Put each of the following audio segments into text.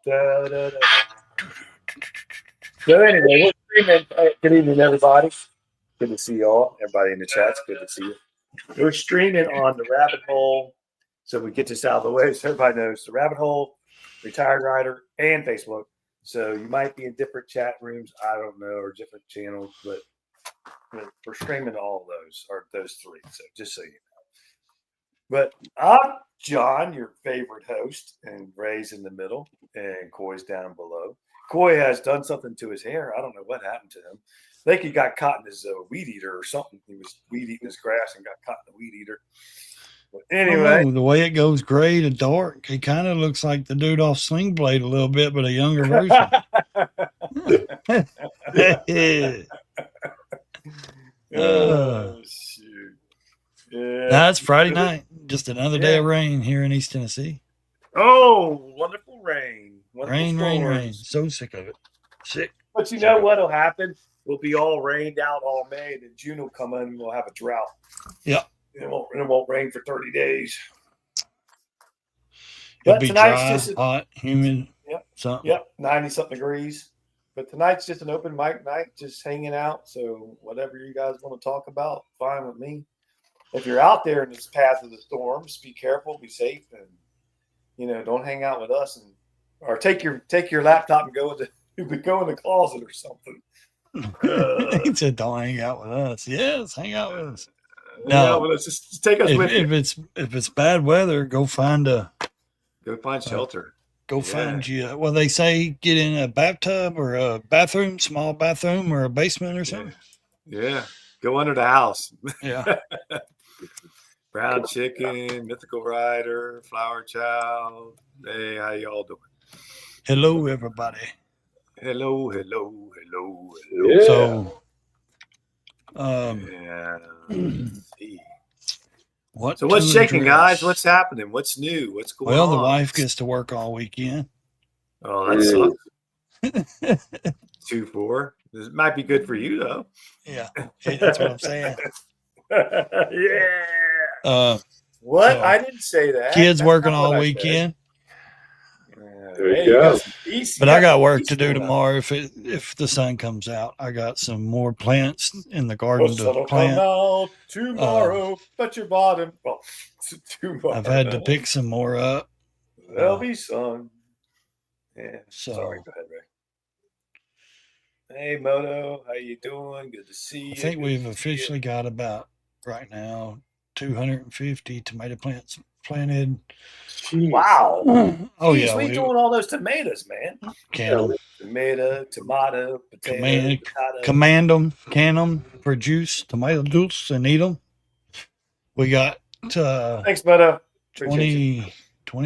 Da, da, da. So anyway, we're streaming. Good evening, everybody. Good to see y'all. Everybody in the chat's good to see you. We're streaming on the Rabbit Hole, so we get this out of the way so everybody knows the Rabbit Hole, Retired Rider, and Facebook. So you might be in different chat rooms, I don't know, or different channels, but we're streaming all of those, or those three. So just so you know. But I'm John, your favorite host, and Ray's in the middle, and Coy's down below. Coy has done something to his hair. I don't know what happened to him. I think he got caught in his weed eater or something. He was weed eating his grass and got caught in the weed eater. But anyway, the way it goes gray to dark, he kind of looks like the dude off Sling Blade a little bit, but a younger version. Oh, shoot. Yeah. That's Friday night. Just another day of rain here in East Tennessee. Oh, wonderful rain. Wonderful rain. So sick of it. Sick. But you know what'll happen? We'll be all rained out all May, and then June will come in and we'll have a drought. Yeah. It won't rain for 30 days. It'll be dry, hot, humid. Yep. Something. Yep. 90-something degrees. But tonight's just an open mic night, just hanging out. So whatever you guys want to talk about, fine with me. If you're out there in this path of the storms, be careful, be safe, and don't hang out with us, or take your laptop and go in the closet or something. He said, "Don't hang out with us." Yes, hang out with us. No, just take us with you. If it's bad weather, go find shelter. Go find you. Well, they say get in a bathtub or a bathroom, small bathroom, or a basement or something. Yeah. Go under the house. Yeah. Brown Chicken, Mythical Rider, Flower Child. Hey, how y'all doing? Hello, everybody. Hello. Yeah. So, what's shaking, guys? What's happening? What's new? What's going on? Well, the wife gets to work all weekend. Oh, that sucks. 2-4. This might be good for you, though. Yeah, that's what I'm saying. Yeah. What? So, I didn't say that. Kids working all weekend. There you go. But I got work to do tomorrow. If the sun comes out, I got some more plants in the garden to plant. Come out tomorrow, but your bottom. Well, tomorrow. I've had to pick some more up. There'll be sun. Yeah. So, sorry. Go ahead, Ray. Hey, Moto, how you doing? Good to see you. I think we've officially got about right now 250 tomato plants planted. Wow. Oh, jeez, we doing all those tomatoes, man. Tomato, potato, command them, can them for juice, tomato juice, and eat them. We got thanks, Moto. 20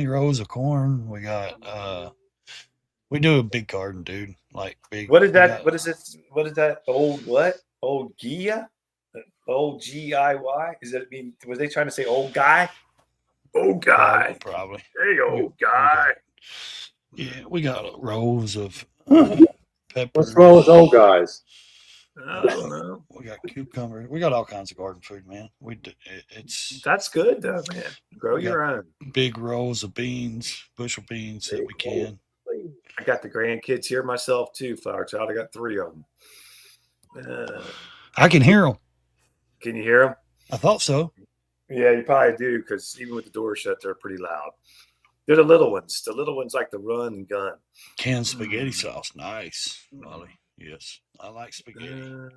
rows of corn. We got we do a big garden, dude. Like big. What is that? What is it? What is that? Old what? Old Gia? Old GIY? Is that mean? Was they trying to say old guy? Old guy, probably. Hey, old guy. We got rows of peppers. What's wrong with old guys? I don't know. We got cucumbers. We got all kinds of garden food, man. That's good though, man. Grow your own. Big rows of beans, bushel beans that we can. I got the grandkids here myself too, Flower Child. I got 3 of them. I can hear them. Can you hear them? I thought so. Yeah, you probably do, because even with the door shut, they're pretty loud. They're the little ones. The little ones like to run and gun. Canned spaghetti sauce. Nice, Molly. Yes, I like spaghetti.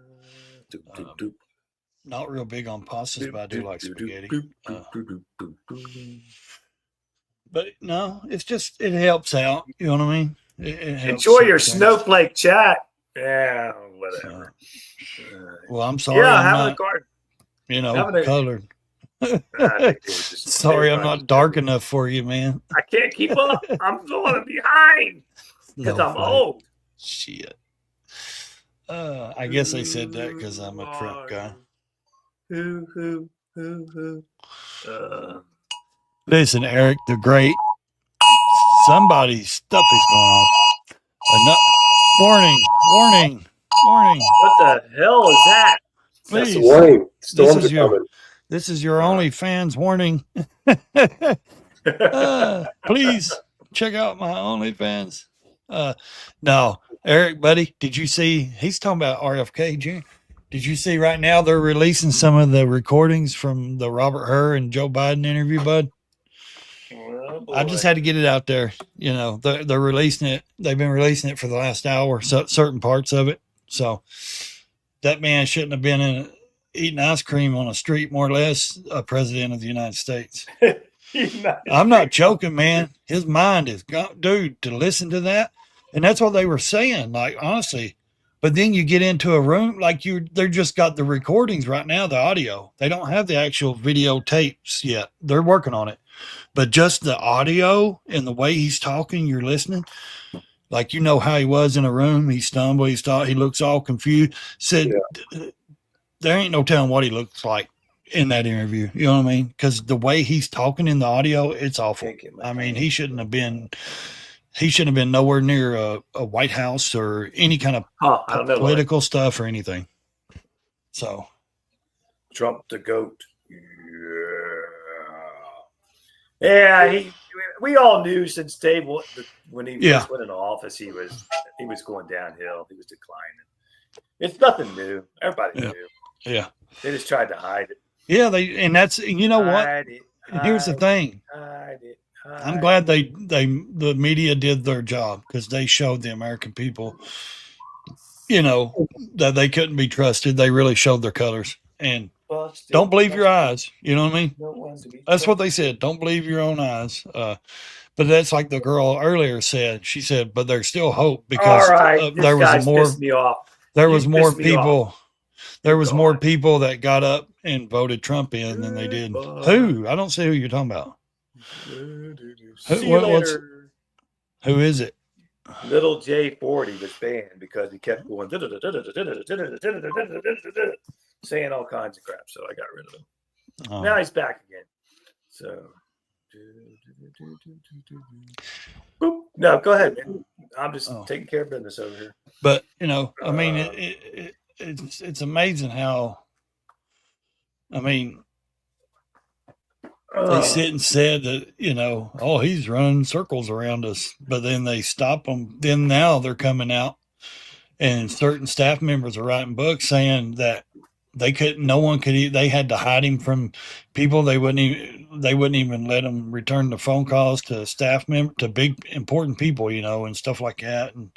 Not real big on pastas, but I do like spaghetti. But no, it's just, it helps out. You know what I mean? It helps. Enjoy your snowflake chat. Yeah, whatever. Well, I'm sorry. Yeah, having a garden. Colored. Sorry, I'm not dark enough for you, man. I can't keep up. I'm falling behind because I'm old. Shit. I guess they said that because I'm a Trump guy. Listen, Eric the Great. Somebody's stuff is going on. Warning. What the hell is that? Please. That's the warning. Storms are coming. This is your OnlyFans warning. Please check out my OnlyFans. No, Eric, buddy, did you see? He's talking about RFK Jr. Did you see right now they're releasing some of the recordings from the Robert Hur and Joe Biden interview, bud? Oh, I just boy. had to get it out there. You know, they're releasing it. They've been releasing it for the last hour, so certain parts of it. So that man shouldn't have been eating ice cream on a street, more or less, a president of the United States. I'm not joking, man. His mind is gone, dude, to listen to that. And that's what they were saying, like, honestly. But then you get into a room, like they're just got the recordings right now, the audio. They don't have the actual videotapes yet. They're working on it. But just the audio and the way he's talking, you're listening. Like, you know how he was in a room. He stumbled, he looks all confused. Said, there ain't no telling what he looks like in that interview. You know what I mean? Because the way he's talking in the audio, it's awful. I mean, he shouldn't have been nowhere near a White House or any kind of political stuff or anything. So, Trump the goat. Yeah, we all knew since day one when he first went into office, he was going downhill. He was declining. It's nothing new. Everybody knew. Yeah, they just tried to hide it. Yeah, that's you know what. Here's the thing. I'm glad the media did their job because they showed the American people, you know, that they couldn't be trusted. They really showed their colors. And don't believe your eyes. You know what I mean? That's what they said. Don't believe your own eyes. But that's like the girl earlier said. She said, but there's still hope because there was more people. There was more people that got up and voted Trump in than they did. Who? I don't see who you're talking about. Who is it? Little J40 was banned because he kept going saying all kinds of crap. So I got rid of him. Oh. Now he's back again. So no, go ahead, man. I'm just taking care of business over here. But you know, I mean, it's amazing how. I mean, they sit and said that, you know, oh, he's running circles around us, but then they stop them. Then now they're coming out, and certain staff members are writing books saying that they couldn't. No one could. They had to hide him from people. They wouldn't even let him return the phone calls to staff member to big important people, you know, and stuff like that. And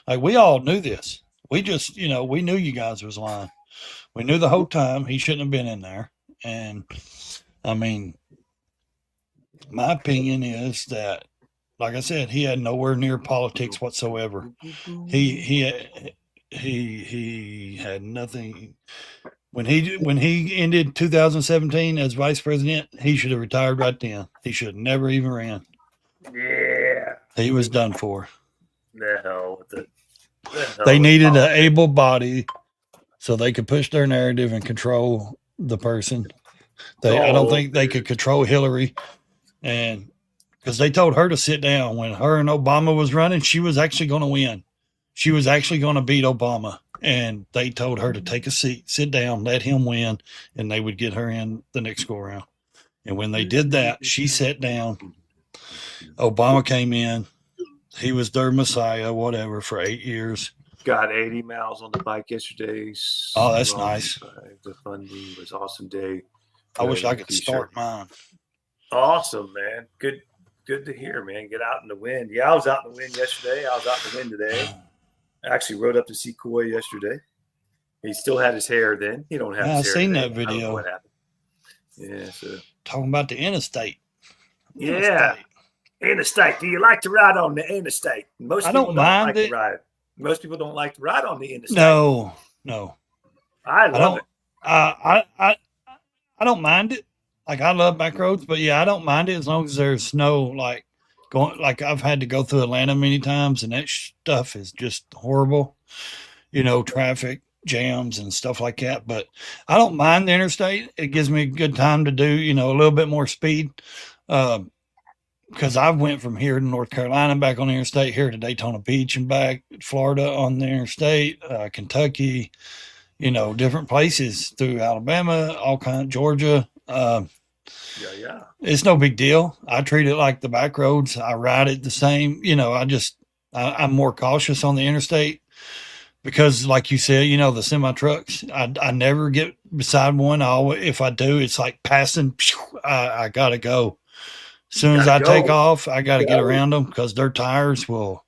like we all knew this. We just, you know, we knew you guys was lying. We knew the whole time he shouldn't have been in there. And I mean, my opinion is that, like I said, he had nowhere near politics whatsoever. He had nothing. When he ended 2017 as vice president, he should have retired right then. He should have never even ran. Yeah, he was done for. The hell with it. They needed an able body so they could push their narrative and control the person. I don't think they could control Hillary, and because they told her to sit down when her and Obama was running, she was actually going to win. She was actually going to beat Obama, and they told her to take a seat, sit down, let him win, and they would get her in the next go around. And when they did that, she sat down. Obama came in. He was their messiah, whatever, for 8 years. Got 80 miles on the bike yesterday. Oh, that's nice. The Fundy was awesome day. I wish I could start mine. Awesome, man. Good to hear, man. Get out in the wind. Yeah, I was out in the wind yesterday. I was out in the wind today. I actually rode up to see Coy yesterday. He still had his hair then. He don't have his hair. I've seen today. that video. I don't know what happened. Yeah, so talking about the interstate. Yeah. Interstate. Do you like to ride on the interstate? I don't mind it. Most people don't like to ride on the interstate. No. I love it. I don't mind it. Like, I love back roads, but yeah, I don't mind it as long as there's snow. Like I've had to go through Atlanta many times, and that stuff is just horrible. You know, traffic jams and stuff like that. But I don't mind the interstate. It gives me a good time to do, you know, a little bit more speed. Because I went from here to North Carolina, back on the interstate, here to Daytona Beach and back, Florida on the interstate, Kentucky, you know, different places through Alabama, all kinds, Georgia. Yeah. It's no big deal. I treat it like the back roads. I ride it the same. You know, I just I'm more cautious on the interstate because, like you said, you know, the semi trucks, I never get beside one. If I do, it's like passing. I gotta go. As soon as I Gotta take go. off, I gotta get around them because their tires will.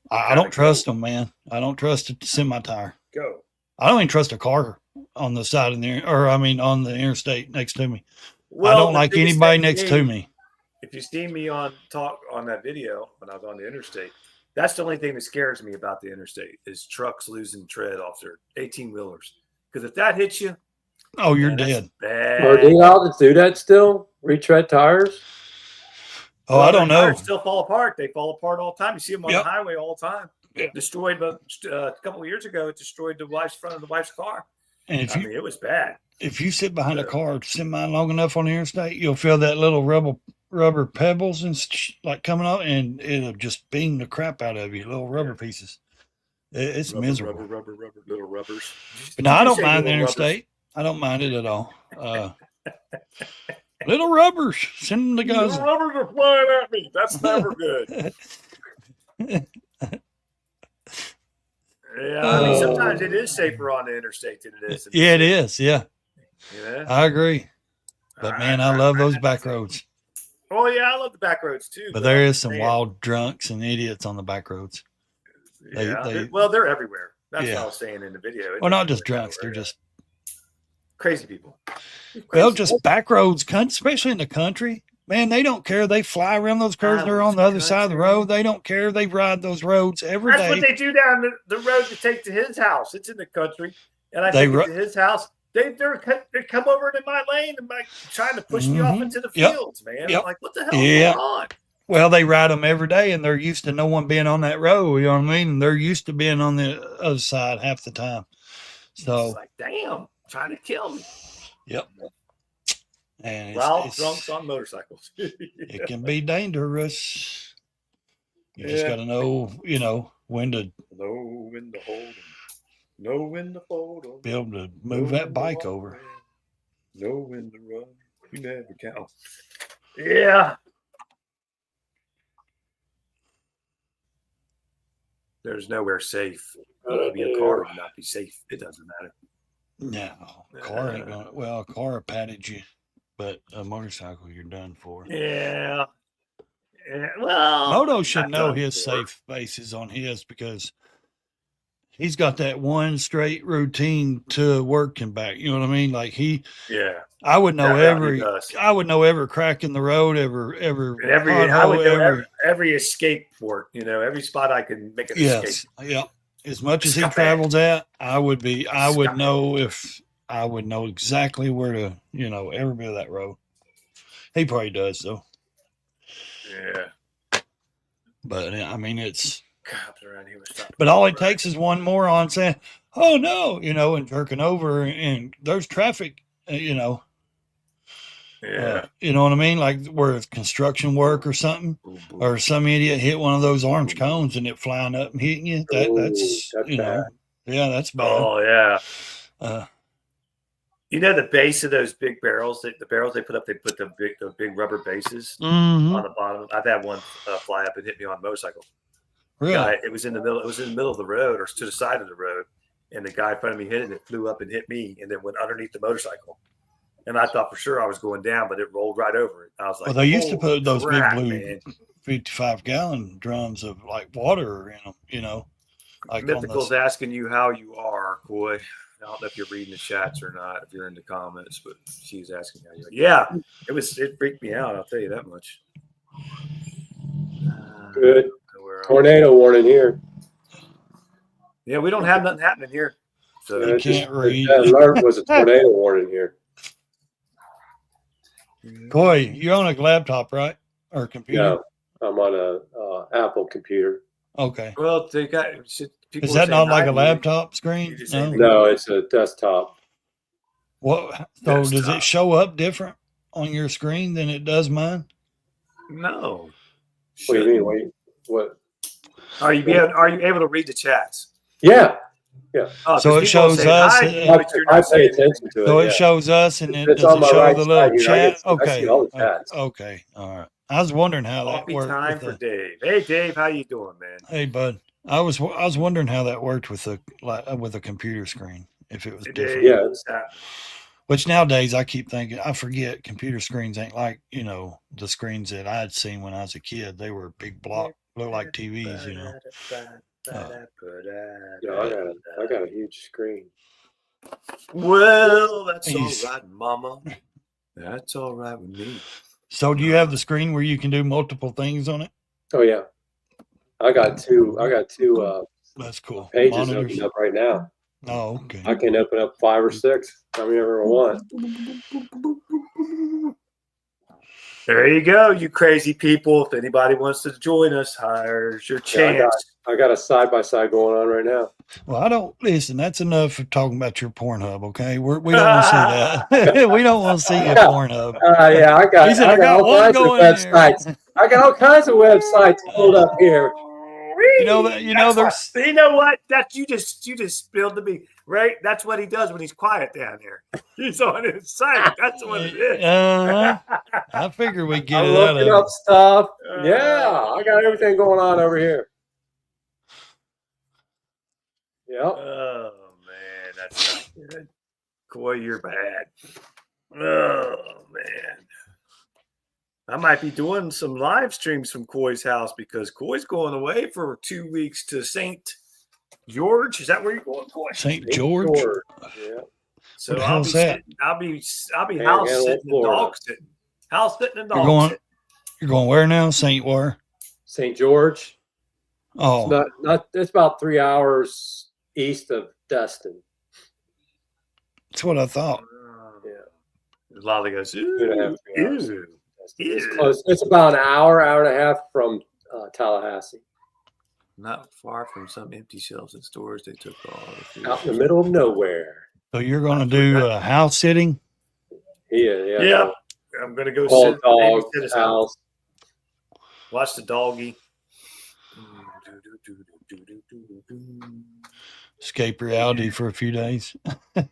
I don't trust them, man. I don't trust a semi tire. Go. I don't even trust a car on the side of the, or I mean, on the interstate next to me. Well, I don't the like biggest anybody thing next to me. If you see me on that video when I was on the interstate, that's the only thing that scares me about the interstate is trucks losing tread off their 18 wheelers. Because if that hits you, Oh, you're man, that's dead. bad. Are they allowed to do that still? Retread tires? Oh, I don't their know. tires still fall apart. They fall apart all the time. You see them on Yep. the highway all the time. Yeah. Destroyed, but a couple of years ago, it destroyed the front of the wife's car. And if I you mean, it was bad. if you sit behind a car semi long enough on the interstate, you'll feel that little rubber pebbles and like coming out, and it'll just beam the crap out of you. Little rubber pieces. It's miserable. Rubber, little rubbers. But no, I Did you don't say mind the little rubbers? interstate. I don't mind it at all. Little rubbers. Send them to Little Gaza. rubbers are flying at me. That's never good. Yeah, I mean, sometimes it is safer on the interstate than it is. in the Yeah, it city. is. Yeah, Yeah. I agree. But man, I love those back roads. Oh yeah, I love the back roads too. But there is some man, wild drunks and idiots on the back roads. Yeah, they- they're everywhere. That's Yeah. what I was saying in the video. Well, not just drunks. They're just crazy people. well, just back roads, especially in the country. Man, they don't care. They fly around those curves. They're on the other side of the road. They don't care. They ride those roads every That's day. what they do down the road to take to his house. It's in the country, and I They take ru- it to his house. They come over into my lane and like trying to push me off Mhm. into the Yep. fields, man. Yep. I'm like, what the hell Yeah. is going on? Well, they ride them every day, and they're used to no one being on that road. You know what I mean? And they're used to being on the other side half the time. It's So, like, damn, trying to kill me. yep. And Well, it's, drunks on motorcycles. it can be dangerous. You just Yeah. got to know, when to Know when to hold 'em. Know when to fold 'em. be able to move that bike over. Know when to run. You never count. Yeah. There's nowhere safe. You could be in a car and not be safe. It doesn't matter. No, car ain't going. Well, a car patted you, but a motorcycle you're done for. Yeah. Well, Moto should not know done his for. safe bases on his because he's got that one straight routine to work and back. You know what I mean? Like Yeah. I would know Yeah, he does. I would know every crack in the road, every And I pothole, would know every escape port, every spot I can make an yes, escape. yeah. As much as he Scumbag. travels at, I would Scumbag. know exactly where to, every bit of that road. He probably does though. Yeah. But I mean, it's, Cops around here. but all it takes is one moron saying, "Oh no," and jerking over, and there's traffic, Yeah. you know what I mean? Like where it's construction work or something, Boom, boom. or some idiot hit one of those orange cones and it flying up and hitting you. That's bad. yeah, that's bad. Oh yeah. Uh, The base of those big barrels, the barrels they put up, they put the big rubber bases mhm. on the bottom. I've had one fly up and hit me on a motorcycle. Really? Guy, it was in the middle of the road or to the side of the road, and the guy in front of me hit it. And it flew up and hit me, and then went underneath the motorcycle. And I thought for sure I was going down, but it rolled right over it. I was like, Well, they used to "Holy put those crap, big blue man." 55-gallon drums of like water in them, like on Mythical's the, asking you how you are, Coy. I don't know if you're reading the chats or not, if you're in the comments, but she's asking how you are. Yeah, it freaked me out. I'll tell you that much. Good. Where Tornado warning here. Yeah, we don't have nothing happening here. So You can't read. That alert was a tornado warning here. Coy, you're on a laptop, right? Or a computer? No, I'm on a Apple computer. Okay. well, they got. People Is are that saying not like a hi, laptop screen? You just No. say- No, it's a desktop. What? So does Desktop. it show up different on your screen than it does mine? No. What do you mean? Wait, what? Are you able to read the chats? Yeah, Oh, So 'cause it people shows say us, hi, and- but you're I not pay saying attention to it. So yeah. it shows us, and then It's does on it my show right the side little here. I chat? see Okay. all the chats. Okay. All right. I was wondering how that Coffee worked. time With for the, Dave. Hey, Dave, how you doing, man? hey, bud. I was wondering how that worked with a computer screen. If it was Hey, different. Dave, Yeah. what's happening? Which nowadays I keep thinking, I forget computer screens ain't like, the screens that I'd seen when I was a kid. They were big block, look like TVs, Yeah, I got a huge screen. Well, that's all He's- right, Mama. That's all right with me. So do you have the screen where you can do multiple things on it? Oh yeah. I got two That's cool. pages Monitors. opened up right now. Oh, okay. I can open up 5 or 6 however I want. There you go, you crazy people. If anybody wants to join us, here's your chance. I got a side by side going on right now. Well, I don't listen. That's enough of talking about your Pornhub. Okay, we don't want to see that. We don't want to see your Pornhub. Yeah, He said, I got all one kinds of going websites. there. I got all kinds of websites pulled up here. You know that. You know there's. You know what? That you just spilled to me, right? That's what he does when he's quiet down there. He's on his site. That's what it is. I figure we get I'm it out looking of up stuff. Yeah, I got everything going on over here. Yep. Oh man, that's not good. Coy, you're bad. Oh man. I might be doing some live streams from Coy's house because Coy's going away for 2 weeks to St. George. Is that where you're going, Coy? St. George. Yeah. So What the I'll hell's be that? I'll be Panhandle, house sitting and Florida. dog sitting. House sitting and You're dog going. sitting. You're going where now? St. Where? St. George. Oh, It's not. It's about 3 hours east of Destin. that's what I thought. Yeah. Lolly goes, 2.5, 3 hours. ew. It's Ew. close. It's about an hour and a half from Tallahassee. Not far from some empty shelves in stores. They took all the food. Out in the middle of nowhere. So you're going to do house sitting? Yeah. Yeah. I'm gonna go All sit dog babysit his house. watch the doggy. Escape reality for a few days. Yeah.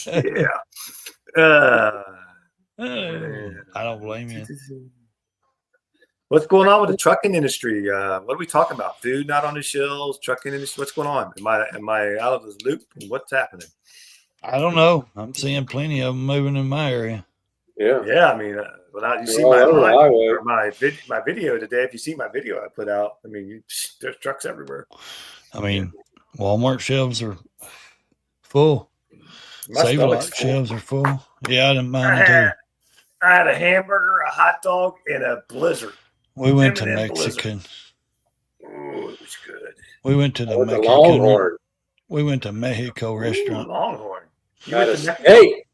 Yeah. Yeah. I don't blame you. What's going on with the trucking industry? What are we talking about? Food not on the shelves, trucking industry. What's going on? Am I out of the loop? What's happening? I don't know. I'm seeing plenty of them moving in my area. Yeah. Yeah, I mean, without you see All my over the live, highway. or my video today. If you see my video I put out, I mean, there's trucks everywhere. I mean, Walmart shelves are full. My stomach's Save-A-Lot full. shelves are full. Yeah, I didn't mind too. I had a hamburger, a hot dog, and a blizzard. We went to M&M Blizzard. Mexican. Ooh, it was good. We went to the With the Mexican. Longhorn. We went to Mexico restaurant. Ooh, Longhorn. You Got went a to Mexico? steak.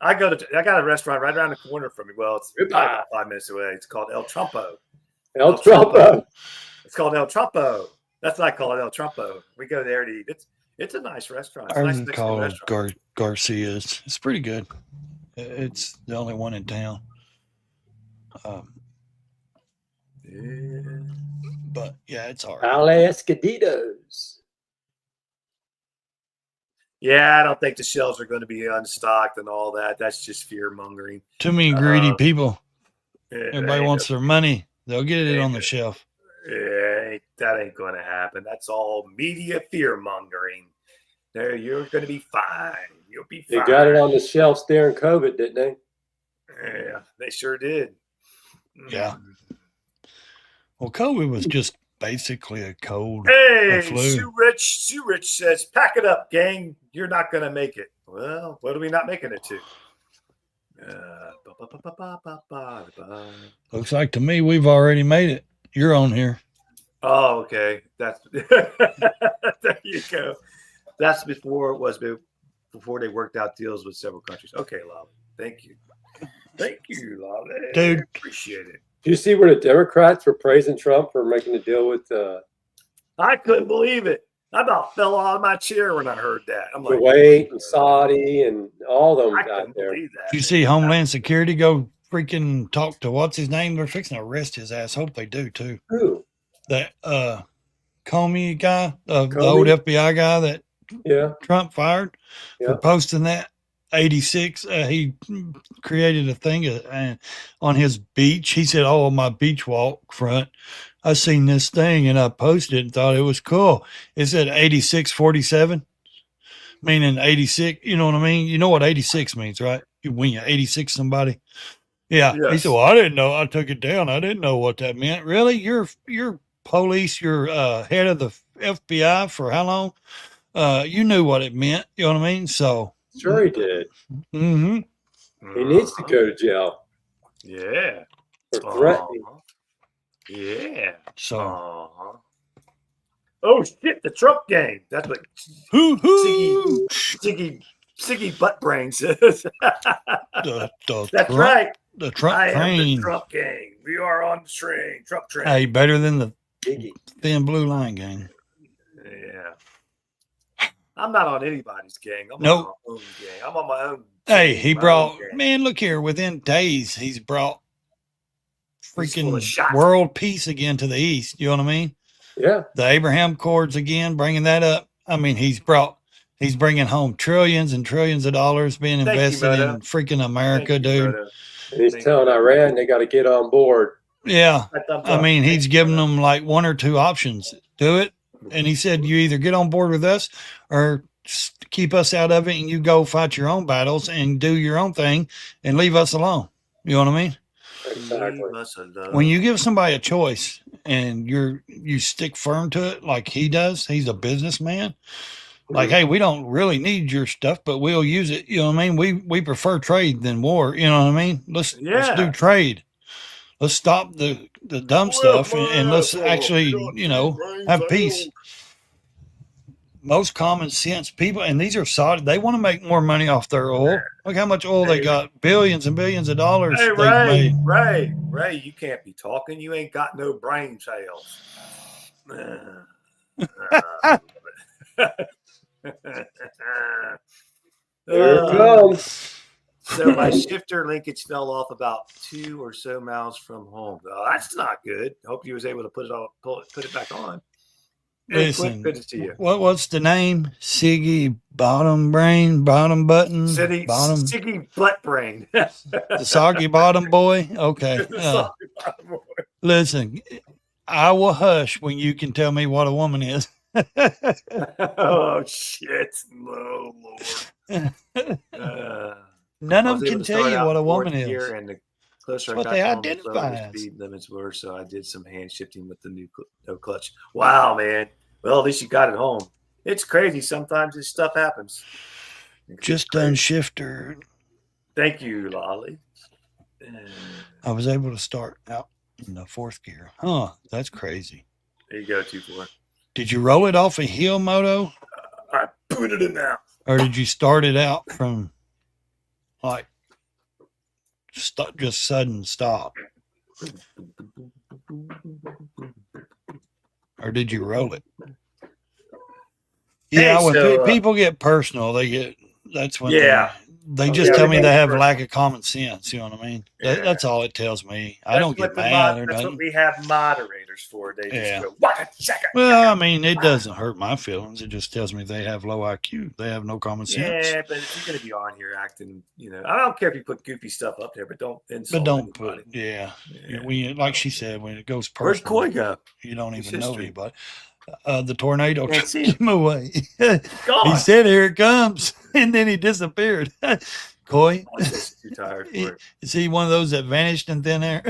I got a restaurant right around the corner from me. Well, it's Goodbye. probably about 5 minutes away. It's called El Trumpo. El Trumpo. It's called El Trumpo. That's what I call it, El Trumpo. We go there to eat. It's a nice restaurant. It's a Ours nice is Mexican called restaurant. Garcia's. It's pretty good. It's the only one in town. Yeah. But yeah, it's all right. Al Escondidos. Yeah, I don't think the shelves are going to be unstocked and all that. That's just fear mongering. Too many greedy people. Yeah, Everybody wants their money. They'll get it on the shelf. that ain't going to happen. That's all media fear mongering. There, you're going to be fine. You'll be They fine. got it on the shelves during COVID, didn't they? Yeah, they sure did. Yeah. Well, COVID was just basically a cold. Hey, flu. Sue Rich says, "Pack it up, gang. You're not going to make it." Well, what are we not making it to? Looks like to me we've already made it. You're on here. Oh, okay. That's there you go. That's before they worked out deals with several countries. Okay, Lolly. Thank you, Lolly. Dude. Appreciate it. Do you see where the Democrats were praising Trump for making a deal with I couldn't believe it. I about fell out of my chair when I heard that. I'm like, Kuwait and Saudi and all of them I out couldn't there? believe that. Did you see Homeland Security go freaking talk to what's his name? They're fixing to arrest his ass. Hope they do too. Who? That Comey guy, the old Comey? FBI guy that Yeah. Trump fired Yeah. for posting that. 86. He created a thing on his beach. He said, "Oh, on my beach walk front, I seen this thing and I posted it and thought it was cool." It said 8647, meaning 86. You know what I mean? You know what 86 means, right? When you 86 somebody. Yeah. He said, Yes. "Well, I didn't know. I took it down. I didn't know what that meant." Really? You're police. You're head of the FBI for how long? You knew what it meant. You know what I mean? So. Sure he did. Mm-hmm. He needs to go to jail Yeah. for threatening. Yeah. So. Oh shit! The Trump gang. That's what Hoo hoo. Siggy butt brain says. The That's Trump, right. The Trump I am the train. Trump gang. We are on the train. Trump train. Hey, better than the Iggy. Thin Blue Line gang. Yeah. I'm not on anybody's gang. I'm Nope. on my own gang. I'm on my own. Hey, he my brought, own gang. man, look here, within days, he's brought He's full of freaking shots. world peace again to the East. You know what I mean? Yeah. The Abraham Accords again, bringing that up. I mean, he's bringing home trillions and trillions of dollars being Thank you, invested Moto. in freaking America, Thank you, dude. Moto. And he's Thank telling you. Iran they got to get on board. Yeah. Thumbs I up. mean, Thank he's you, giving Moto. them like one or two options. Do it. And he said, you either get on board with us or keep us out of it and you go fight your own battles and do your own thing and leave us alone. You know what I mean? Exactly. Leave us alone. When you give somebody a choice and you stick firm to it like he does, he's a businessman. Like, hey, we don't really need your stuff, but we'll use it. You know what I mean? We prefer trade than war. You know what I mean? Let's do trade. Let's stop the dumb stuff and let's actually, have peace. Most common sense people, and these are Saudi, they want to make more money off their oil. Look how much oil they got. Billions and billions of dollars Hey, they've made. Ray, you can't be talking. You ain't got no brain cells. Here it comes. So my shifter linkage fell off about 2 or so miles from home. Oh, that's not good. Hope you was able to put it back on. Hey, Listen, good to see you. What's the name? Siggy bottom button, Siggy butt brain. the soggy bottom boy. Okay. Listen, I will hush when you can tell me what a woman is. Oh shit! No, Lord. None of them can tell you what a woman is. And the closer That's what I got they to home, identify the slower the as. speed limits were. So I did some hand shifting with the new no clutch. Wow, man. Well, at least you got it home. It's crazy. Sometimes this stuff happens. Just done shifter. Thank you, Lolly. I was able to start out in the fourth gear. Huh? That's crazy. There you go, 2-4. Did you roll it off a hill, Moto? I put it in now. Or did you start it out from like just sudden stop? Or did you roll it? Yeah, Hey, when so, people get personal, that's when Yeah. they just Yeah, tell me everybody they have personal. lack of common sense. You know what I mean? Yeah. That's all it tells me. I don't get mad or That's nothing. what we have moderators for. They just Yeah. go, what a second. Well, I mean, it doesn't hurt my feelings. It just tells me they have low IQ. They have no common sense. Yeah, but if you're going to be on here acting, I don't care if you put goofy stuff up there, but don't insult But don't anybody. put, yeah. Yeah. We, like she said, when it goes Where's personal, Coy go? you don't His even know history. anybody. The tornado Can't took see him. him away. God. He said, "Here it comes," and then he disappeared. Coy, I'm just too tired for it. is he one of those that vanished in thin air?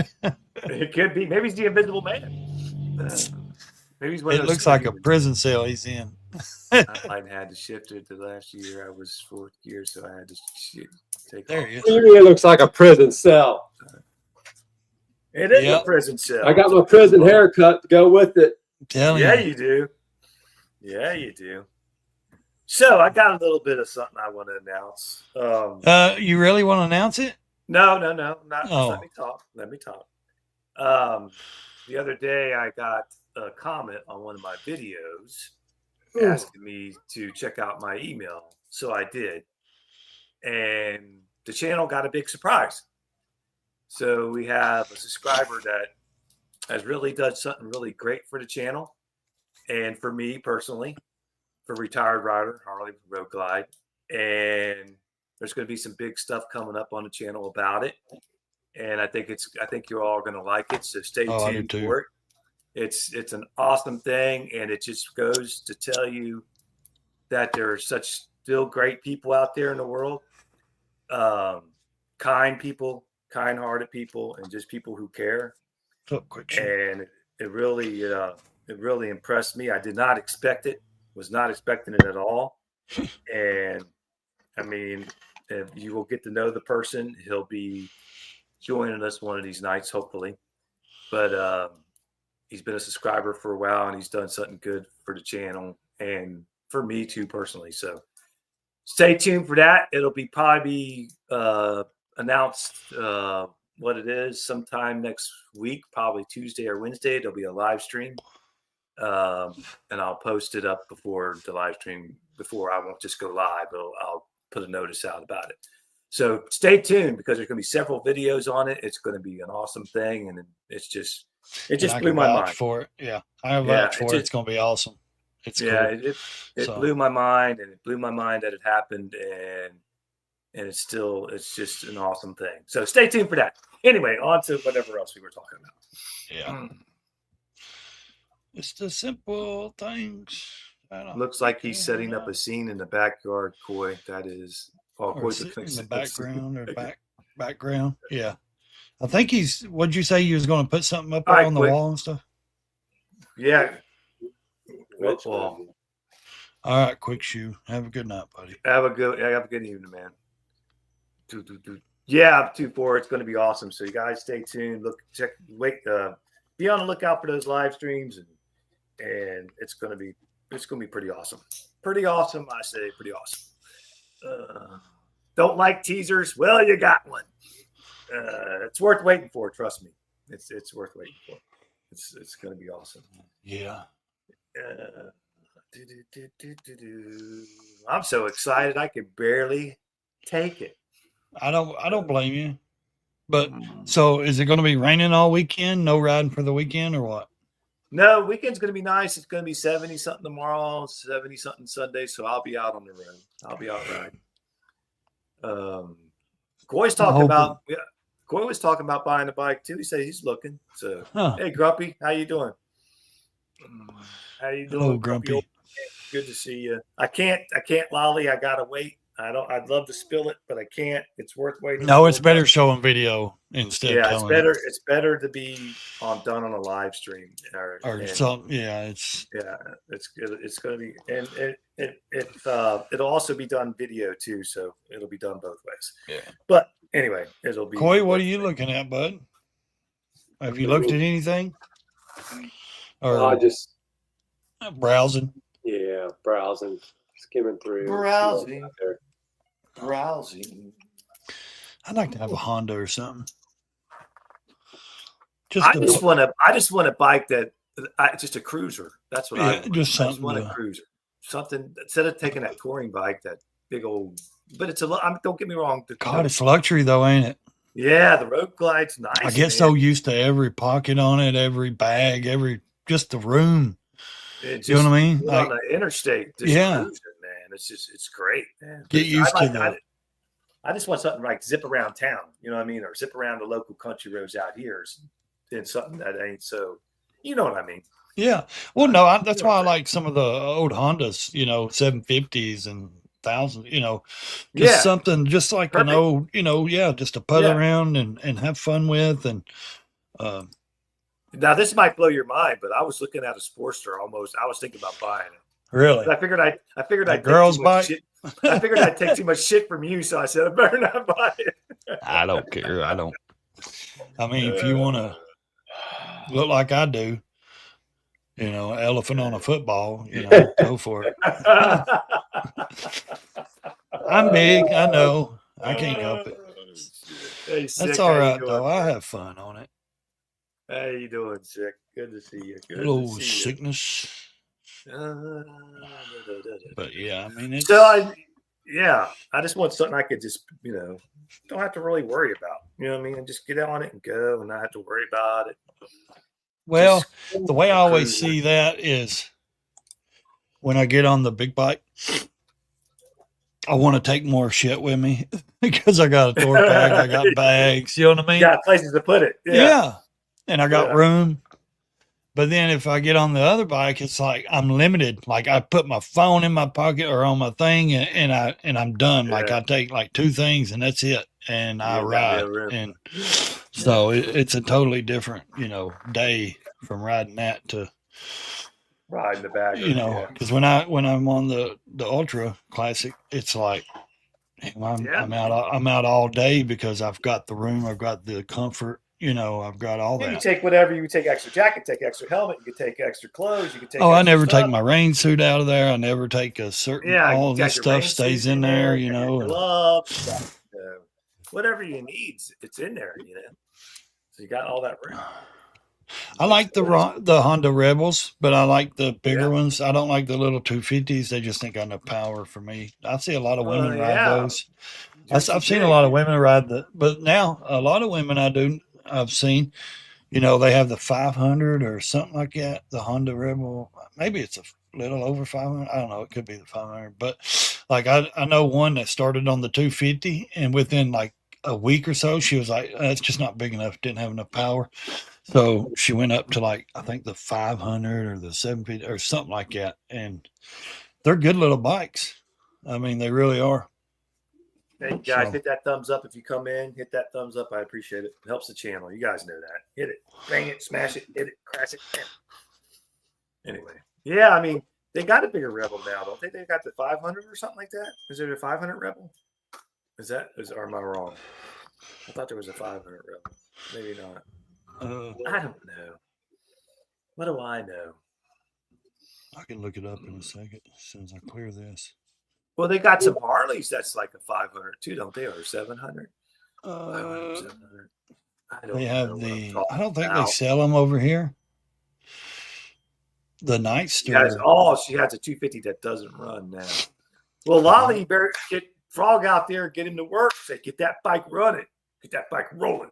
It could be. Maybe he's the Invisible Man. Maybe he's one of It those looks like a superhumans. prison cell he's in. I had to shift it the last year. I was fourth gear, so I had to take There off. he is. What do you mean it looks like a prison cell? It is Yep. a prison cell. I got my prison haircut to go with it. Telling Yeah, you. you do. Yeah, you do. So I got a little bit of something I want to announce. You really want to announce it? No. Not. Oh. Let me talk. The other day I got a comment on one of my videos asking me to check out my email. So I did. And the channel got a big surprise. So we have a subscriber that has really done something really great for the channel. And for me personally, for Retired Rider, Harley Road Glide. And There's going to be some big stuff coming up on the channel about it, and I think you're all going to like it. So stay tuned for it. It's an awesome thing, and it just goes to tell you that there are such still great people out there in the world, kind people, kind-hearted people, and just people who care. And it really impressed me. I did not expect it. Was not expecting it at all. And I mean, if you will get to know the person, he'll be joining us one of these nights, hopefully. But he's been a subscriber for a while, and he's done something good for the channel and for me too personally. So stay tuned for that. It'll be probably announced what it is sometime next week, probably Tuesday or Wednesday. There'll be a live stream. And I'll post it up before the live stream. Before I won't just go live, I'll put a notice out about it. So stay tuned because there's going to be several videos on it. It's going to be an awesome thing, and it just blew my mind. For it, yeah, I vouch for it. It's going to be awesome. It's cool. It so. Blew my mind, and it blew my mind that it happened, and it's just an awesome thing. So stay tuned for that. Anyway, on to whatever else we were talking about. Yeah. It's the simple things. Looks like he's setting up a scene in the backyard, Coy. That is Coy's in the background or background. Yeah. I think what'd you say you was going to put something up there on the wall and stuff? Yeah. All right, Quick Shoe. Have a good night, buddy. Have a good evening, man. Yeah, 2-4. It's going to be awesome. So you guys stay tuned. Be on the lookout for those live streams, and it's going to be pretty awesome. Pretty awesome, I say. Pretty awesome. Don't like teasers? Well, you got one. It's worth waiting for. Trust me, it's worth waiting for. It's going to be awesome. Yeah. I'm so excited I could barely take it. I don't blame you. But so is it going to be raining all weekend? No riding for the weekend or what? No, weekend's going to be nice. It's going to be 70 something tomorrow, 70 something Sunday. So I'll be out on the road. I'll be out riding. Coy was talking about buying a bike too. He said he's looking. So Hey, Grumpy, how you doing? How you doing, Hello, Grumpy? Good to see you. I can't lolly. I gotta wait. I'd love to spill it, but I can't. It's worth waiting. No, it's better showing video instead. Yeah, it's better. It's better to be done on a live stream or something. Yeah, it's going to be, and it'll also be done video too, so it'll be done both ways. Yeah. But anyway, it'll be. Coy, what are you looking at, bud? Have you looked at anything? Or just browsing? Yeah, browsing, skimming through. Browsing. I'd like to have a Honda or something. I just want a bike just a cruiser. That's what I want. Just I just want a cruiser. Something instead of taking that touring bike, that big old. But it's don't get me wrong. It's luxury though, ain't it? Yeah, the Road Glide's nice. I get so used to every pocket on it, every bag, just the room. You know what I mean? On the interstate, cruising, man. It's great, man. Get used to that. I just want something like zip around town, you know what I mean? Or zip around the local country roads out here and something that ain't so, you know what I mean? Yeah. Well, no, that's why I like some of the old Hondas, 750s and 1000s, something just like an old, just to put around and have fun with. And now this might blow your mind, but I was looking at a Sportster almost. I was thinking about buying it. Really? But I figured I'd girls bike. I figured I'd take too much shit from you, so I said I better not buy it. I don't care. I mean, if you want to look like I do, elephant on a football, go for it. I'm big. I know. I can't help it. Hey, that's all right, though. I have fun on it. How you doing, Sick? Good to see you. Hello, sickness. But yeah, I mean, it's I just want something I could just, don't have to really worry about. You know what I mean? And just get on it and go and not have to worry about it. Well, the way I always see that is when I get on the big bike, I want to take more shit with me because I got a tour pack, I got bags. You know what I mean? You got places to put it. Yeah. And I got Yeah. room. But then if I get on the other bike, it's like I'm limited. Like I put my phone in my pocket or on my thing and I'm done. Like Yeah. I take like 2 things and that's it. And I You ain't got no ride. room. And so it's a totally different, day from riding that to, Riding the bag. Yeah. because when I'm on the Ultra Classic, it's like I'm out all day because I've got the room, I've got the comfort, I've got all Yeah, you that. take whatever. You take extra jacket, take extra helmet. You could take extra clothes. You could take. Oh, I extra never take stuff. my rain suit out of there. I never take a certain. Yeah, All you of got this your stuff rain stays suit in there, you got your and gloves, you got, whatever you need, it's in there. So you got all that room. I like the Honda Rebels, but I like the bigger Yeah. ones. I don't like the little 250s. They just ain't got enough power for me. I see a lot of women ride Yeah. those. Just I've too seen a big. lot of women ride but now a lot of women I've seen, they have the 500 or something like that. The Honda Rebel, maybe it's a little over 500. I don't know. It could be the 500, but like I know one that started on the 250, and within like a week or so, she was like, "It's just not big enough. Didn't have enough power." So she went up to like I think the 500 or the 750 or something like that, and they're good little bikes. I mean, they really are. Hey guys, So- hit that thumbs up if you come in. Hit that thumbs up. I appreciate it. It helps the channel. You guys know that. Hit it, bang it, smash it, hit it, crash it. Anyway, yeah, I mean they got a bigger Rebel now, don't they? They got the 500 or something like that. Is there a 500 Rebel? Or am I wrong? I thought there was a 500 Rebel. Maybe not. I don't know. What do I know? I can look it up in a second as soon as I clear this. Well, they got some Harleys that's like a 500 too, don't they? Or 700? 500, 700. I don't They know have what I'm the. talking I don't think they about. sell them over here. The She has, Nightster. she has a 250 that doesn't run now. Well, Lolly, you better get Frog out there, get him to work. Say, get that bike running, get that bike rolling.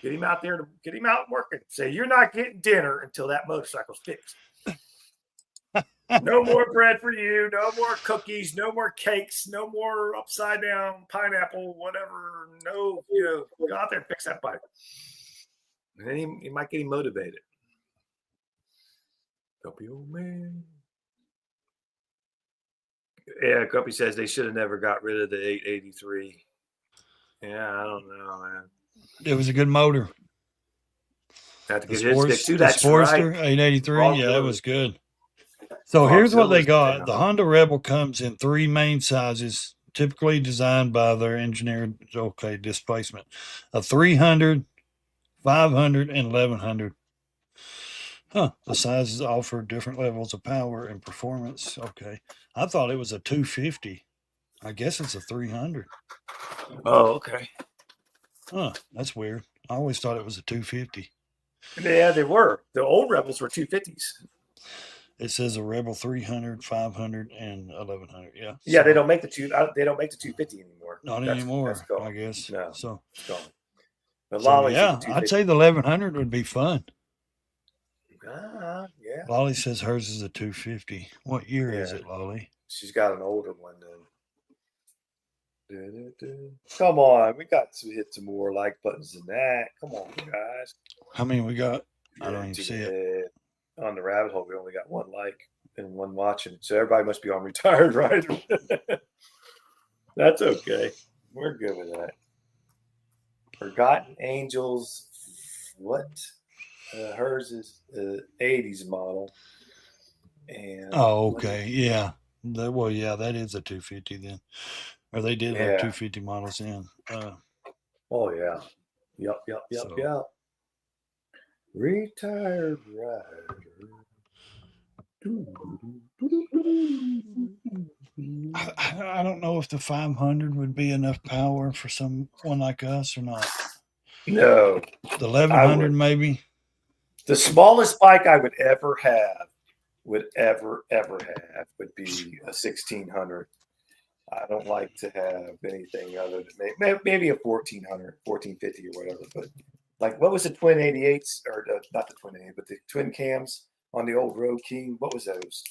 Get him out there to get him out working. Say, you're not getting dinner until that motorcycle's fixed. No more bread for you. No more cookies. No more cakes. No more upside down pineapple, whatever. No, go out there and fix that bike. And then he might get him motivated. Guppy, old man. Yeah, Guppy says they should have never got rid of the 883. Yeah, I don't know, man. It was a good motor. Have to The get his fixed too. the That's Sportster right. 883. Frog Yeah, it Zilla. was good. So Frog here's what they Zilla's got. down. The Honda Rebel comes in 3 main sizes, typically designed by their engineered displacement: a 300, 500, and 1100. Huh. The sizes offer different levels of power and performance. Okay. I thought it was a 250. I guess it's a 300. Oh, okay. Huh. That's weird. I always thought it was a 250. Yeah, they were. The old Rebels were 250s. It says a Rebel 300, 500, and 1100. Yeah. Yeah, so, they don't make the 250 anymore. Not That's anymore, gone. I guess. No, So, it's gone. The so Lollies yeah, are the I'd say the 1100 would be fun. yeah. Lolly says hers is a 250. What year is Yeah. it, Lolly? She's got an older one then. Come on, we got to hit some more like buttons than that. Come on, guys. How many we got? I don't Yeah, even too see it. bad. On the rabbit hole, we only got one like and one watching. So everybody must be on retired, right? That's okay. We're good with that. Forgotten Angels. What? Hers is the 80s model. And Oh, okay. Yeah. That is a 250 then. Or they did have Yeah. 250 models in. oh yeah. Yep. So- Retired rider. I don't know if the 500 would be enough power for someone like us or not. No. The 1100 would. maybe. The smallest bike I would ever have would be a 1600. I don't like to have anything other than maybe a 1400, 1450 or whatever. But like, what was the twin 88s or not the twin 88, but the twin cams on the old Road King? What was those?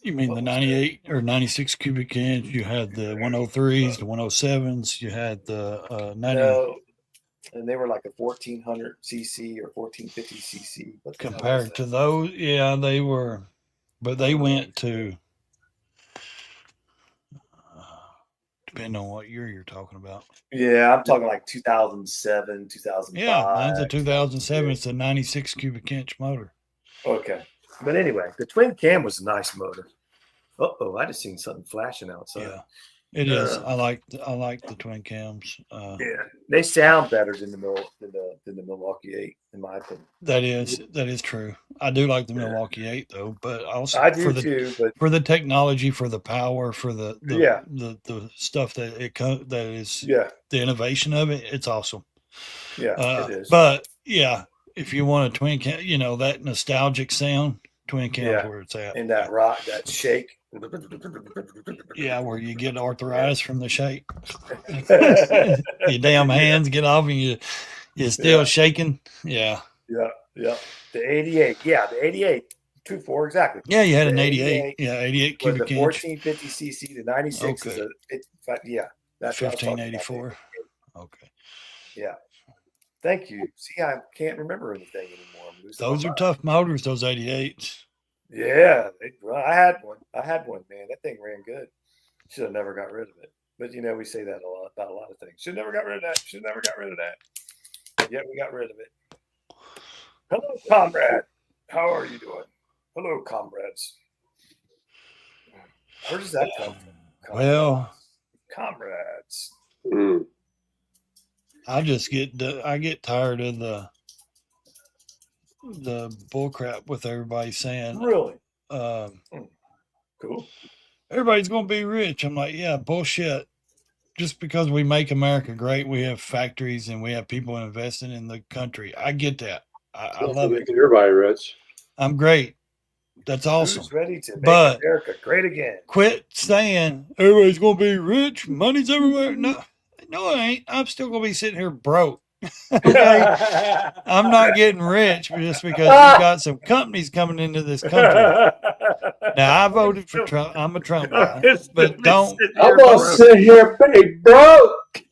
You mean the 98 or 96 cubic inch? You had the 103s, the 107s. You had the 90 No, and they were like a 1400 cc or 1450 cc. What the hell was compared that? to those. Yeah, they were, but they went to depending on what year you're talking about. Yeah, I'm talking like 2007, 2005. Yeah, mine's a 2007. It's a 96 cubic inch motor. Okay. But anyway, the twin cam was a nice motor. Uh-oh, I just seen something flashing outside. Yeah, it is. I like the twin cams. Yeah. They sound better than the Milwaukee 8, in my opinion. That is true. I do like the Milwaukee 8 though, but also I do too, but for the technology, for the power, for the stuff that that is the innovation of it, it's awesome. Yeah, it is. But yeah, if you want a twin cam, that nostalgic sound, twin cam's where it's at. And that rock, that shake. Yeah, where you get arthritis from the shake. Your damn hands get off and you're still shaking. Yeah. Yeah. The 88. Yeah, the 88. 2.4 exactly. Yeah, you had an 88. Yeah, 88 cubic the inch. 1450 cc to 96 is a 55. Yeah, that's 1584. Okay. Yeah. Thank you. See, I can't remember anything anymore. Those are tough motors, those 88s. Yeah, I had one. Man. That thing ran good. Should have never got rid of it. But we say that a lot about a lot of things. Should never got rid of that. Yet we got rid of it. Hello, comrade. How are you doing? Hello, comrades. Where does that come from? Well, comrades. I get tired of the bullcrap with everybody saying, really, cool. Everybody's going to be rich. I'm like, yeah, bullshit. Just because we make America great, we have factories and we have people investing in the country. I get that. I love it. Everybody rich. I'm great. That's awesome. Who's ready to make America great again? Quit saying everybody's going to be rich. Money's everywhere. No, it ain't. I'm still going to be sitting here broke. Okay? I'm not getting rich just because we got some companies coming into this country. Now I voted for Trump. I'm a Trump guy, but I'm gonna sit here and be broke.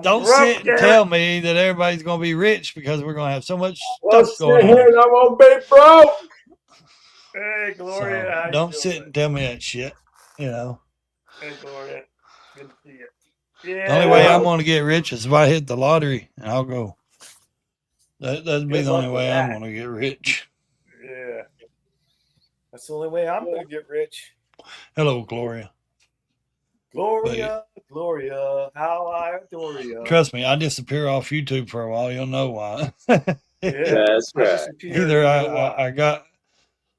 Don't sit and tell me that everybody's gonna be rich because we're gonna have so much stuff going on. And I'm gonna be broke. Hey, Gloria. So don't sit and tell me that shit. Hey, Gloria. Good to see you. Yeah. The only way I'm going to get rich is if I hit the lottery, and I'll go. That'd be the only way I'm going to get rich. Yeah. That's the only way I'm going to get rich. Hello, Gloria. Gloria, how I adore you. Trust me, I disappear off YouTube for a while. You'll know why. That's right. Either I got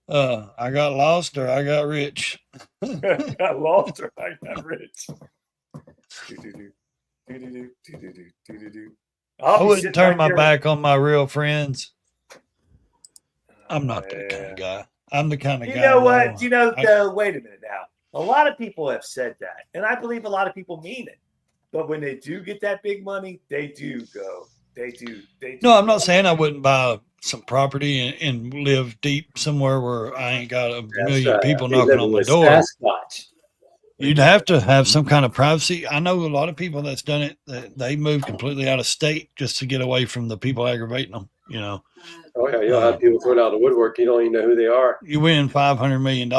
lost or I got rich. I got lost or I got rich. I wouldn't turn my back on my real friends. I'm not that kind of guy. I'm the kind of guy. You know what? Wait a minute now. A lot of people have said that, and I believe a lot of people mean it. But when they do get that big money, they do go. They do. No, I'm not saying I wouldn't buy some property and live deep somewhere where I ain't got a million people knocking on my door. Sasquatch. You'd have to have some kind of privacy. I know a lot of people that's done it. That they moved completely out of state just to get away from the people aggravating them. Oh yeah, you'll have people thrown out of the woodwork. You don't even know who they are. You win $500 million.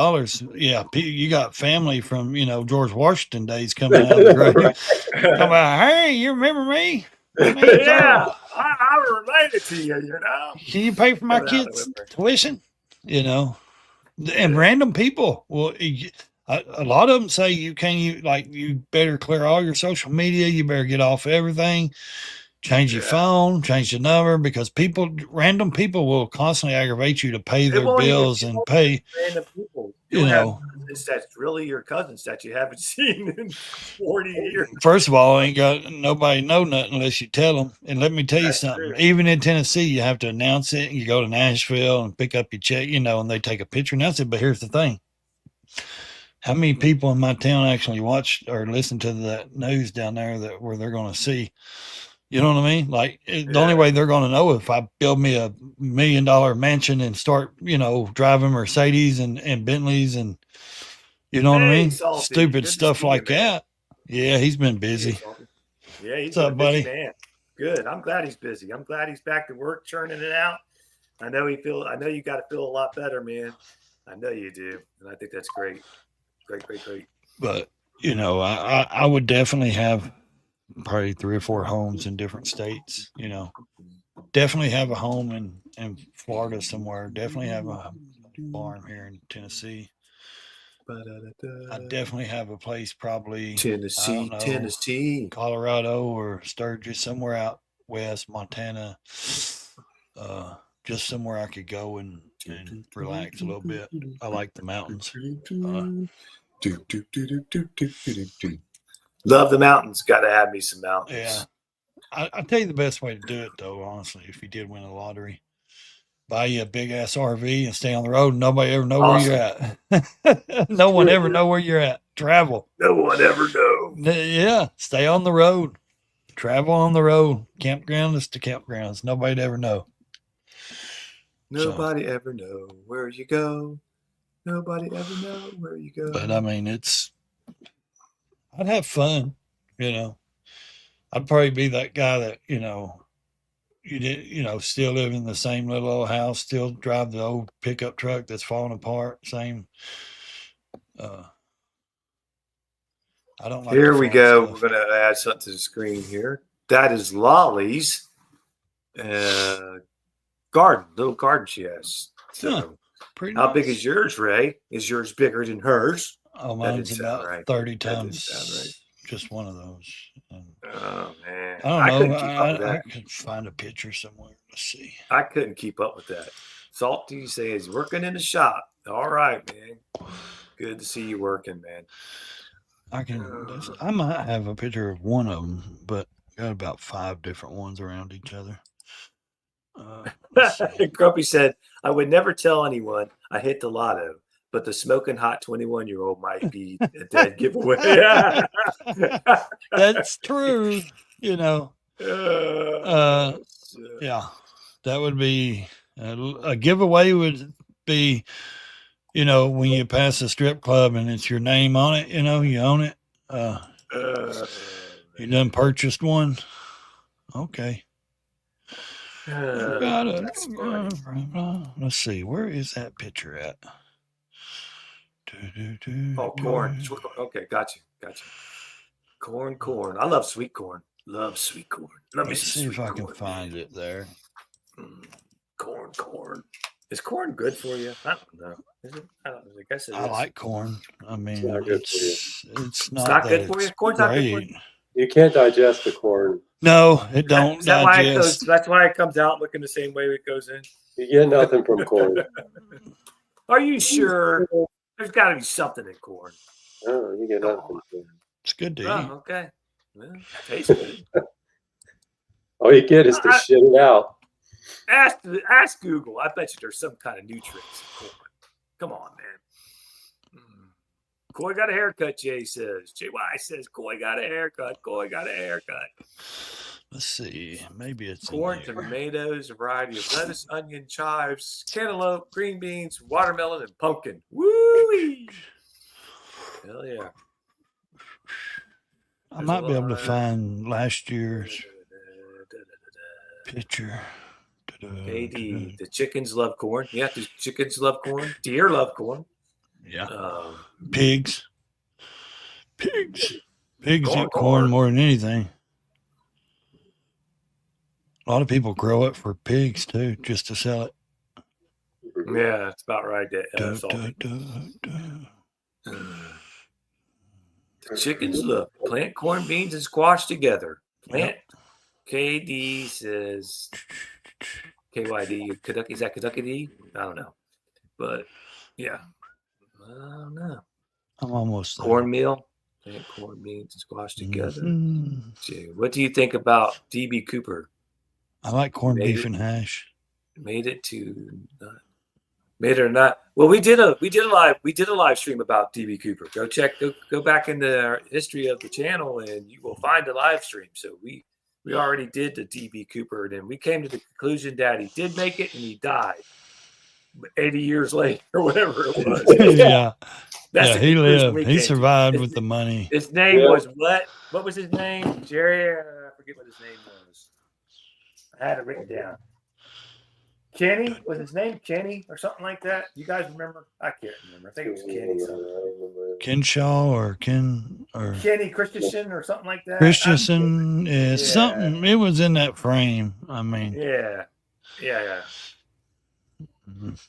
Yeah, you got family from George Washington days coming out of the grave. Come out, hey, you remember me? Yeah, I related to you. Can you pay for my kids' tuition? And random people. Well, a lot of them say you better clear all your social media. You better get off everything. Change your phone, change the number, because random people will constantly aggravate you to pay their bills and pay. Random people, that's really your cousins that you haven't seen in 40 years. First of all, ain't got nobody know nothing unless you tell them. And let me tell you something. True. Even in Tennessee, you have to announce it. You go to Nashville and pick up your check, and they take a picture and announce it. But here's the thing: how many people in my town actually watch or listen to that news down there where they're going to see? You know what I mean? The only way they're going to know if I build me $1 million mansion and start, driving Mercedes and Bentleys and You know what I Hey, mean? Salty. Stupid Good to stuff see you, like man. that. Yeah, he's been Hey, busy. Salty. Yeah, he's What's up, been a busy buddy? man. Good. I'm glad he's busy. I'm glad he's back to work, churning it out. I know you got to feel a lot better, man. I know you do, and I think that's great. Great. But I would definitely have probably 3 or 4 homes in different states. Definitely have a home in Florida somewhere. Definitely have a farm here in Tennessee. I definitely have a place probably, I don't know, Tennessee. Colorado or Sturgis, somewhere out west, Montana. Just somewhere I could go and relax a little bit. I like the mountains. Love the mountains. Got to have me some mountains. Yeah. I'll tell you the best way to do it, though, honestly, if you did win a lottery. Buy you a big ass RV and stay on the road. And nobody ever know where you're at. No one ever know where you're at. Travel. No one ever know. Yeah, stay on the road. Travel on the road. Campgrounds to campgrounds. Nobody'd ever know. Nobody ever know where you go. Nobody ever know where you go. But I mean, I'd have fun. I'd probably be that guy that you did, still live in the same little old house, still drive the old pickup truck that's falling apart. Same. I don't like. Here we go. Stuff. We're going to add something to the screen here. That is Lolly's garden, little garden she has. So, pretty how nice. big is yours, Ray? Is yours bigger than hers? Oh, mine's about 30 times. Right. Just one of those. Oh man, I don't know. I could find a picture somewhere. Let's see. I couldn't keep up with that. Salty says working in the shop. All right, man. Good to see you working, man. I might have a picture of one of them, but got about 5 different ones around each other. Grumpy said, "I would never tell anyone I hit the lotto, but the smoking hot 21-year-old might be a dead giveaway." That's true. Yeah, that would be a giveaway. Would be, when you pass a strip club and it's your name on it. You own it. You done purchased one. Okay. Let's see. Where is that picture at? Oh, corn. Okay, got you. Corn. I love sweet corn. Let me see if I can find it there. Corn. Is corn good for you? I don't know. Is it? I guess it is. I like corn. I mean, it's not good for you. It's not good for you. Corn's not good for you. You can't digest the corn. No, it don't digest. That's why it comes out looking the same way it goes in. You get nothing from corn. Are you sure? There's got to be something in corn. No, you get nothing from corn. It's good to eat. Okay. Well, it tastes good. All you get is to shit it out. Ask Google. I bet you there's some kind of nutrients in corn. Come on, man. Coy got a haircut, Jay says. JY says, Coy got a haircut. Let's see. Maybe it's corn, tomatoes, a variety of lettuce, onion, chives, cantaloupe, green beans, watermelon, and pumpkin. Woo-wee! Hell yeah. I might be able to find last year's picture. KD, the chickens love corn. Yeah, the chickens love corn. Deer love corn. Yeah. Pigs eat corn more than anything. A lot of people grow it for pigs too, just to sell it. Yeah, that's about right. The chickens love plant corn, beans, and squash together. Plant. KD says KYD. Kentucky, is that Kentucky D? I don't know. But yeah. I don't know. I'm almost there. Cornmeal. Plant corn, beans, and squash together. What do you think about DB Cooper? I like corned beef and hash. Made it or not. Well, we did a live stream about DB Cooper. Go back in the history of the channel and you will find a live stream. So we already did the DB Cooper, and then we came to the conclusion that he did make it and he died. 80 years later or whatever it was. Yeah. That's Yeah, the he conclusion lived. we He came to. survived His- with the money. His name Yeah. was what? What was his name? Jerry? I forget what his name was. I had it written down. Kenny? Was his name Kenny or something like that? You guys remember? I can't remember. I think it was Kenny. Something. Kinshaw or Ken or Kenny Christensen or something like that. Christensen is Yeah. something. It was in that frame. I mean, Yeah. Yeah. mhm.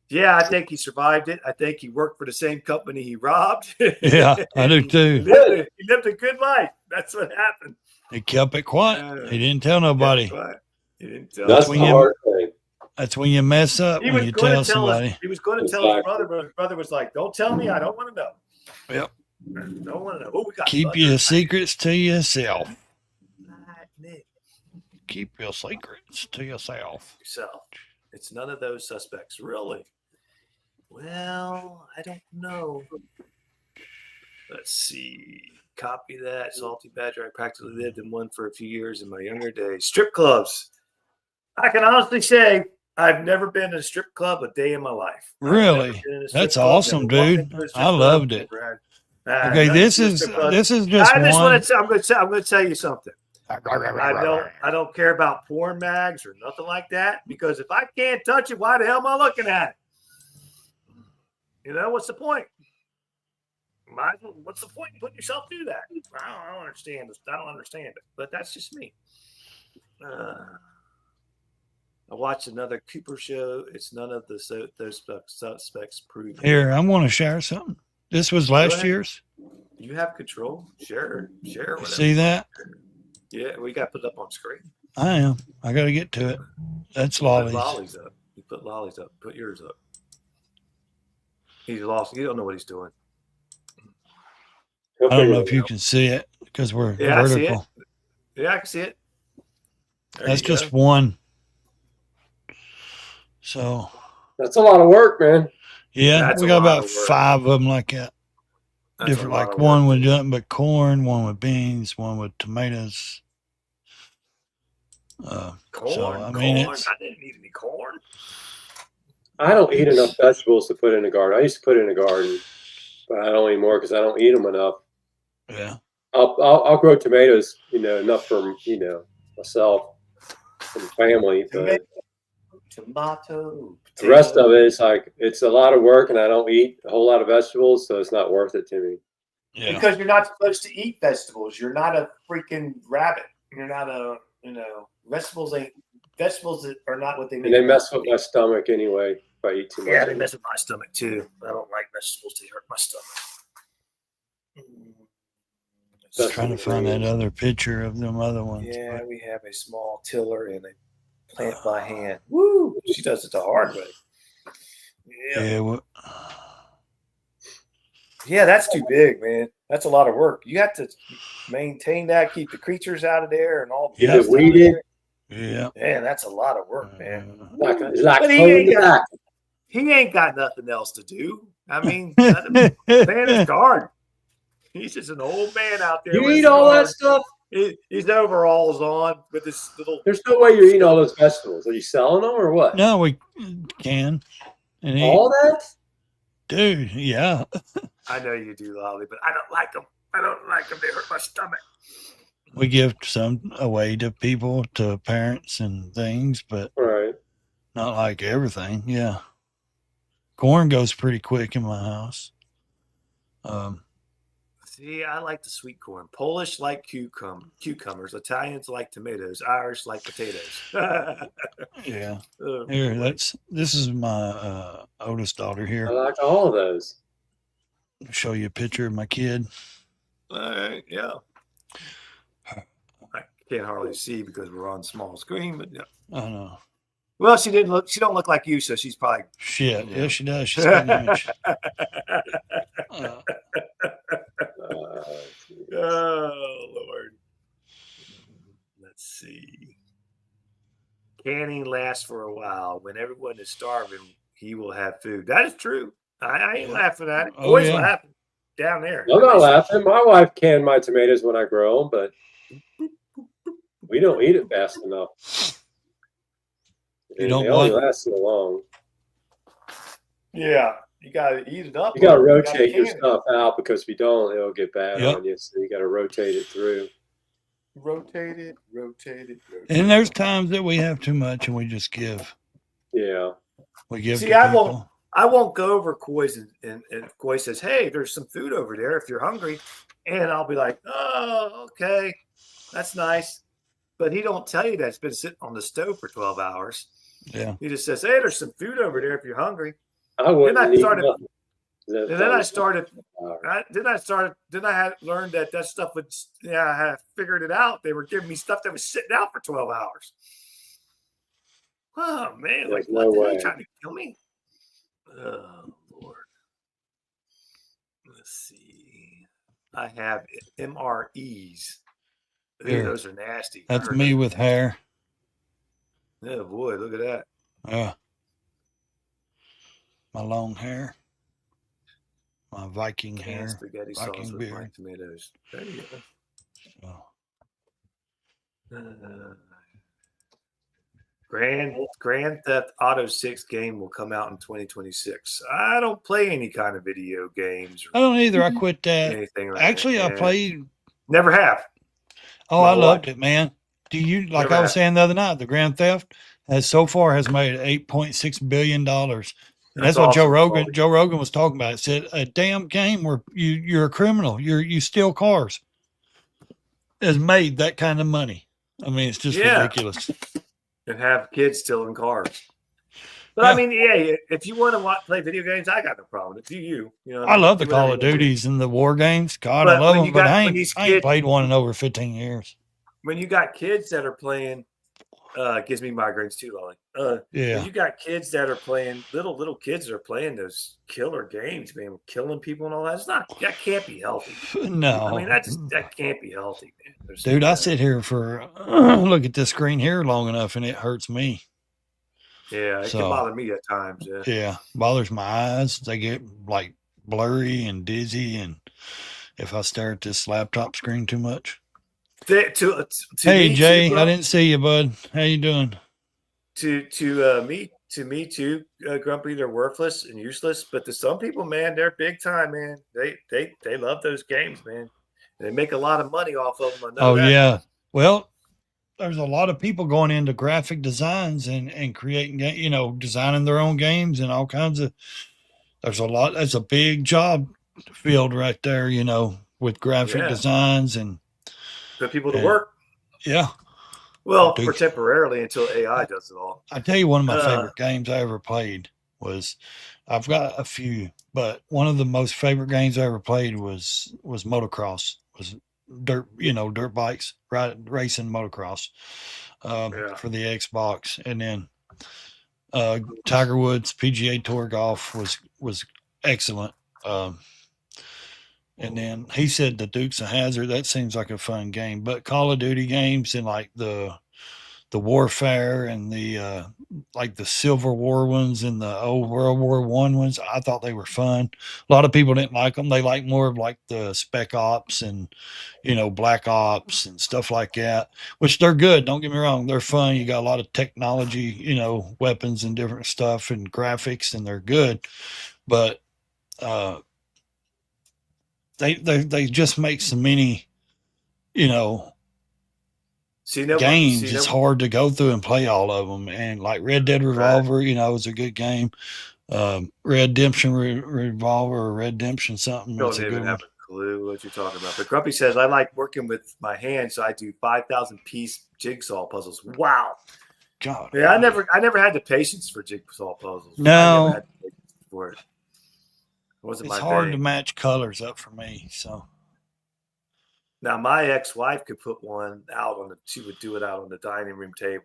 Yeah, I think he survived it. I think he worked for the same company he robbed. Yeah, I do He too. lived a good life. That's what happened. He kept it quiet. He didn't tell nobody. But he didn't tell. That's when the you- hard thing. That's when you mess up, He when was you going tell to tell somebody. us. He was going to tell his Exactly. brother, but his brother was like, "Don't tell me. I don't want to know." Yep. Don't want to know. Oh, we got Keep thunder. your secrets to yourself. Nick, Keep your secrets to yourself. yourself. It's none of those suspects, really. Well, I don't know. Let's see. Copy that. Salty Badger. I practically lived in one for a few years in my younger days. Strip clubs. I can honestly say I've never been in a strip club a day in my life. I've Really? never been in a strip That's club, awesome, never walked dude. into a strip I club, loved it. never Okay, nothing this to a is strip club. this is just I just one. want to. I'm going to tell you something. I don't care about porn mags or nothing like that because if I can't touch it, why the hell am I looking at it? You know what's the point? What's the point in putting yourself through that? I don't understand this. I don't understand it, but that's just me. I watched another Cooper show. It's none of those suspects proven. Here, I want to share something. This was last ahead. year's. You have control. Share. Whatever. See that? Yeah, we got to put it up on screen. I am. I got to get to it. That's Put lollies. lollies up. You put lollies up. Put yours up. He's lost. You don't know what he's doing. He'll I don't figure know it if you out. can see it because we're Yeah, I see it. vertical. Yeah, I can see it. There That's you just go. one. So That's a lot of work, man. yeah, That's we a got lot about of work. 5 of them like that. That's a Different, lot like of one work. with nothing but corn, one with beans, one with tomatoes. corn. so, I mean, corn. it's- I didn't need any corn. I don't eat enough vegetables to put in the garden. I used to put in the garden, but I don't anymore because I don't eat them enough. Yeah. I'll grow tomatoes, enough for myself and the family, but Tomato. the rest of it is like it's a lot of work, and I don't eat a whole lot of vegetables, so it's not worth it to me. Yeah. Because you're not supposed to eat vegetables. You're not a freaking rabbit. You're not a vegetables that are not what they And they mess with my stomach anyway if I eat too much. Yeah, they mess with my stomach too. I don't like vegetables. They hurt my stomach. That's Trying to find that other picture of them other ones. Yeah, we have a small tiller and a plant by hand. Woo! She does it the hard way. But, Yeah. yeah. Yeah, that's too big, man. That's a lot of work. You have to maintain that, keep the creatures out of there, and all. Keep the it weeded. Yeah. Man, that's a lot of work, man. It's like But he holding ain't the got- back. He ain't got nothing else to do. I mean, let him man his guard. He's just an old man out there. You with his eat all that guard. stuff? His overalls on with this little. There's no way you're eating all those vegetables. Are you selling them or what? No, we can. And All that? dude, yeah. I know you do, Lolly, but I don't like them. I don't like them. They hurt my stomach. We give some away to people, to parents and things, but Right. not like everything. Yeah. Corn goes pretty quick in my house. See, I like the sweet corn. Polish like cucumbers. Italians like tomatoes. Irish like potatoes. Yeah. Oh, Here, boy. this is my oldest daughter I here. like all of those. I'll show you a picture of my kid. All right, yeah. I can't hardly see because we're on small screen, but yeah. I know. Well, she don't look like you, so she's probably. Shit. Yeah, she does. She's Spanish. Oh Lord. Let's see. Canning lasts for a while. When everyone is starving, he will have food. That is true. I ain't laughing at it. Oh, Boys yeah. laughing down there. I'm not laughing. My wife canned my tomatoes when I grow them, but we don't eat it fast enough. You don't they only what? last so long. Yeah, you got to eat it up. You got to or you gotta rotate your can it. stuff out because if you don't, it'll get bad Yep. on you. So you got to rotate it through. Rotate it, rotate it, rotate And it. there's times that we have too much and we just give. Yeah. We give See, to I people. won't. I won't go over Koi's and Koi says, "Hey, there's some food over there if you're hungry," and I'll be like, "Oh, okay, that's nice," but he don't tell you that it's been sitting on the stove for 12 hours. Yeah. He just says, "Hey, there's some food over there if you're hungry." I wouldn't I eat started- nothing. And then I started. Hour. Then I had learned that stuff would. Yeah, I had figured it out. They were giving me stuff that was sitting out for 12 hours. Oh man, There's like no what? Are way. they trying to kill me? Oh Lord. Let's see. I have MREs. Ooh, Here. those are nasty. That's I heard me those- with hair. Oh boy, look at that. Yeah. My long hair. My Viking Canned hair. spaghetti Viking sauce with beard. black tomatoes. There you So, go. Grand Theft Auto 6 game will come out in 2026. I don't play any kind of video games I or don't either. I quit that. anything like Actually, that. I Yeah. played. Never have. Oh, My I loved wife. it, man. Do you like Never I was have. saying the other night? The Grand Theft has so far has made $8.6 billion, and that's That's what Joe awesome, Rogan. Paulie. Joe Rogan was talking about. It said a damn game where you're a criminal. You steal cars has made that kind of money. I mean, it's just Yeah. ridiculous. And have kids stealing cars. But Yeah. I mean, yeah, if you want to play video games, I got no problem. If you know, I love the do whatever Call of you wanna do. Duties and the war games. God, But I love when them, you but got- I when ain't, these I ain't kids- played one in over 15 years. When you got kids that are playing, it gives me migraines too, Lolly. Yeah. When you got kids that are playing, little kids that are playing those killer games, man, killing people and all that. That can't be healthy. No. I mean, that can't be healthy, man. Dude, I sit here for look at this screen here long enough and it hurts me. Yeah, it So- can bother me at times. Yeah. Yeah, bothers my eyes. They get like blurry and dizzy, and if I stare at this laptop screen too much. To Hey me Jay, too, bro. I didn't see you, bud. How you doing? To me too, Grumpy. They're worthless and useless. But to some people, man, they're big time, man. They love those games, man. They make a lot of money off of them. I know Oh that. yeah. Well, there's a lot of people going into graphic designs and creating, designing their own games and all kinds of. There's a lot. That's a big job field right there, with graphic Yeah. designs and Put people to Yeah. work. yeah. Well, Dude. for temporarily until AI does it all. I tell you, one of my Uh, favorite games I ever played was. I've got a few, but one of the most favorite games I ever played was motocross. Was dirt bikes, racing motocross Yeah. for the Xbox, and then Tiger Woods PGA Tour golf was excellent. And then he said the Dukes of Hazzard. That seems like a fun game, but Call of Duty games and like the warfare and the like the Civil War ones and the old World War I ones, I thought they were fun. A lot of people didn't like them. They like more of like the Spec Ops and Black Ops and stuff like that, which they're good. Don't get me wrong, they're fun. You got a lot of technology, weapons and different stuff and graphics, and they're good. But they just make so many, games. It's hard to go through and play all of them. And like Red Dead Revolver, is a good game. Redemption Revolver or Redemption something. Don't That's a good even one. have a clue what you're talking about. But Grumpy says, I like working with my hands, so I do 5,000 piece jigsaw puzzles. Wow. God. Yeah, I never had the patience for jigsaw puzzles. No. I never had the patience for it. It wasn't It's my hard thing. to match colors up for me. So Now my ex-wife could put one out she would do it out on the dining room table.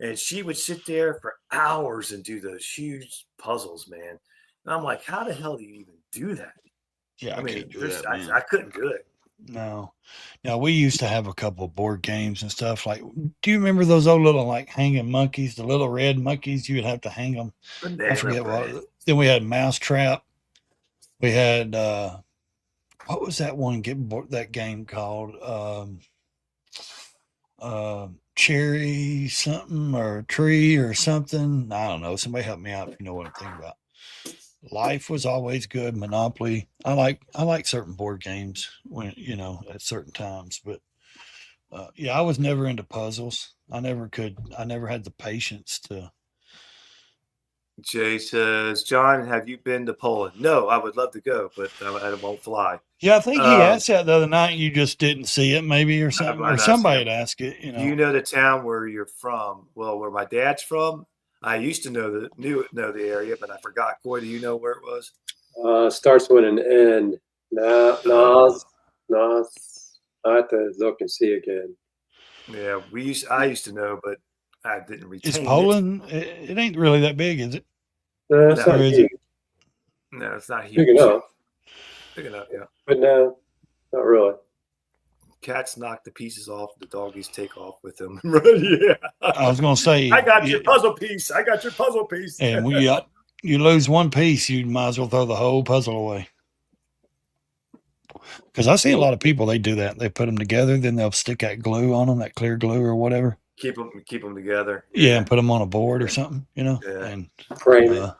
And she would sit there for hours and do those huge puzzles, man. And I'm like, how the hell do you even do that? yeah, I mean, can't do that, man. I couldn't do it. No. Now we used to have a couple of board games and stuff. Like, do you remember those old little like hanging monkeys, the little red monkeys? You would have to hang them. I Banana forget bread. what. Then we had Mousetrap. We had what was that one that game called? Cherry something or tree or something. I don't know. Somebody help me out if you know what I'm thinking about. Life was always good. Monopoly. I like certain board games when at certain times, but yeah, I was never into puzzles. I never could. I never had the patience to. Jay says, John, have you been to Poland? No, I would love to go, but I won't fly. Yeah, I think he asked that the other night. You just didn't see it, maybe, or something, or somebody had asked it. Do you know the town where you're from? Well, where my dad's from, I used to know the area, but I forgot. Coy, do you know where it was? Starts with an N. Nas. I have to look and see again. Yeah, I used to know, but I didn't retain Is Poland? It ain't really that big, is it? No, it's not huge. No, it's not huge. Big enough. Big enough, yeah. But no, not really. Cats knock the pieces off. The doggies take off with them. Yeah. I was going to say, I got your puzzle piece. I got your puzzle piece. And you lose one piece, you might as well throw the whole puzzle away. Because I see a lot of people, they do that. They put them together, then they'll stick that glue on them, that clear glue or whatever. Keep them together. Yeah, and put them on a board or something, Yeah. And frame it.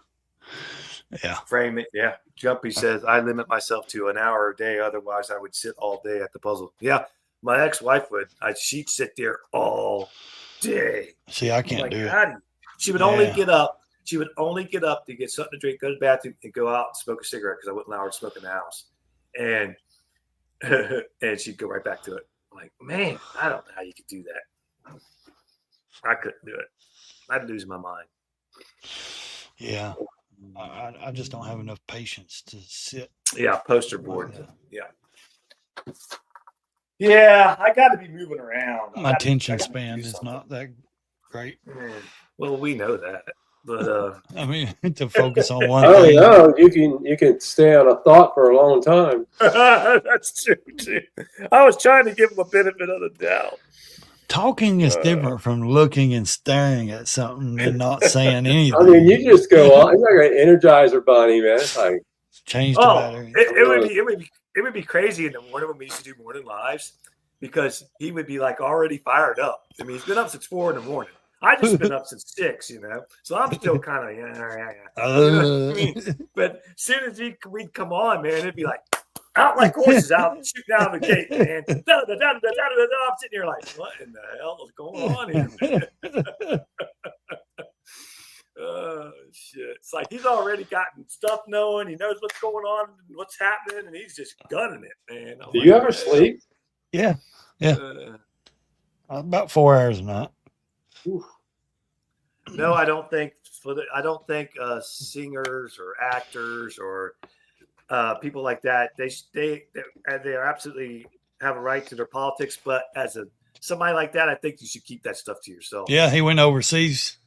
Yeah. Frame it. Yeah. Jumpy says, I limit myself to an hour a day. Otherwise, I would sit all day at the puzzle. Yeah. My ex-wife would. She'd sit there all day. See, I can't do it. She would only get up. She would only get up to get something to drink, go to the bathroom, and go out and smoke a cigarette because I wouldn't allow her to smoke in the house. And she'd go right back to it. I'm like, man, I don't know how you could do that. I couldn't do it. I'd lose my mind. Yeah. I just don't have enough patience to sit. Yeah, poster board. Yeah, I got to be moving around. My attention span is not that great. Well, we know that, but I mean, to focus on one Oh thing. no, you can stay on a thought for a long time. That's true too. I was trying to give him a benefit of the doubt. Talking is different from looking and staring at something and not saying anything. I mean, you just go on. It's like an Energizer bunny, man. It's like change the battery. It would be crazy in the morning when we used to do morning lives because he would be like already fired up. I mean, he's been up since 4 a.m. I just been up since 6, so I'm still kind of yeah. But as soon as we'd come on, man, it'd be like out like horses out shooting out of the gate, man. I'm sitting here like, what in the hell is going on here, man? Oh shit! It's like he's already gotten stuff knowing. He knows what's going on, and what's happening, and he's just gunning it, man. Do you ever sleep? Yeah. About 4 hours a night. No, I don't think. Singers or actors or people like that. They absolutely have a right to their politics, but as somebody like that, I think you should keep that stuff to yourself. Yeah, he went overseas.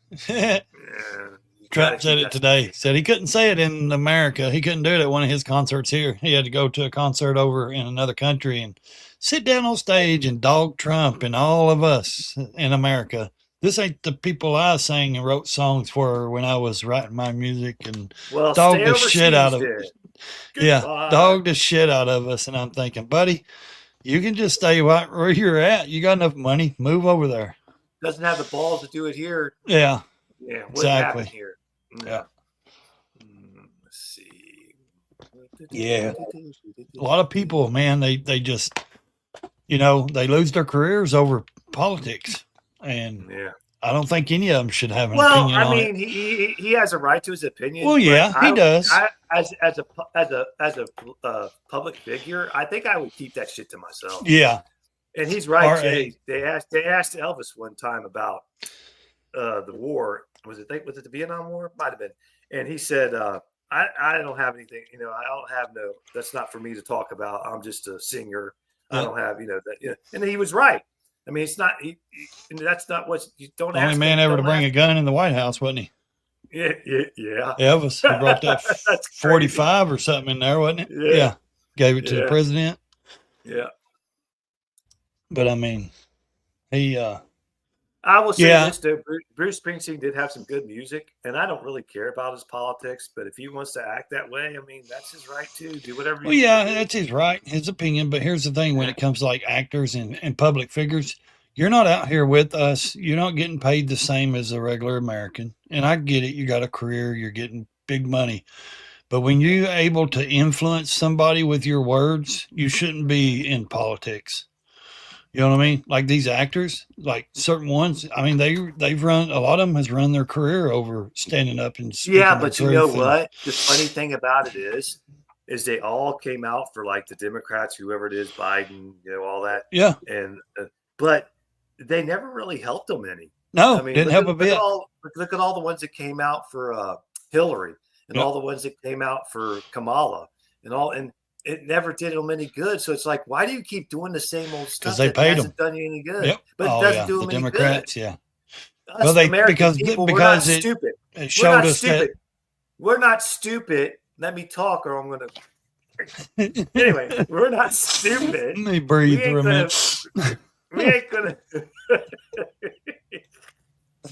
Trump said it today. Said he couldn't say it in America. He couldn't do it at one of his concerts here. He had to go to a concert over in another country and sit down on stage and dog Trump and all of us in America. This ain't the people I sang and wrote songs for when I was writing my music and dog the shit out of it. Yeah, dog the shit out of us. And I'm thinking, buddy, you can just stay right where you're at. You got enough money. Move over there. Doesn't have the balls to do it here. Yeah. Yeah, exactly. Here. Yeah. Let's see. Yeah. A lot of people, man, they just, they lose their careers over politics. And I don't think any of them should have an opinion on it. He has a right to his opinion. Well, yeah, he does. As a public figure, I think I would keep that shit to myself. Yeah. And he's right. They asked Elvis one time about the war. Was it the Vietnam War? Might have been. And he said, I don't have anything, I don't have that's not for me to talk about. I'm just a singer. I don't have, that, and he was right. I mean, it's not, that's not what you don't ask. Only man ever to bring a gun in the White House, wasn't he? Yeah. Elvis, he brought that 45 or something in there, wasn't it? Yeah. Gave it to the president. Yeah. But I mean, he, I will say this though, Bruce Springsteen did have some good music, and I don't really care about his politics, but if he wants to act that way, I mean, that's his right too. Do whatever Well, yeah, that's his right, his opinion. But here's the thing, when it comes to like actors and public figures, you're not out here with us. You're not getting paid the same as a regular American. And I get it. You got a career. You're getting big money. But when you're able to influence somebody with your words, you shouldn't be in politics. You know what I mean? Like these actors, like certain ones. I mean, they've run a lot of them has run their career over standing up and speaking Yeah, their but you know truth. And what? The funny thing about it is they all came out for like the Democrats, whoever it is, Biden, all that, yeah, and but they never really helped them any. no, I mean, didn't help a bit. Look at all the ones that came out for Hillary, and Yep. all the ones that came out for Kamala, and it never did them any good. So it's like, why do you keep doing the same old stuff? 'Cause they that paid hasn't done you any good? Yep. But it Oh doesn't yeah, do the them any Democrats. good. Yeah. Us Well, American people, we're not because stupid. it We're showed not us stupid. We're not stupid. Let me talk, or I'm gonna. that. Anyway, we're not stupid. Let me breathe for a minute. We ain't gonna.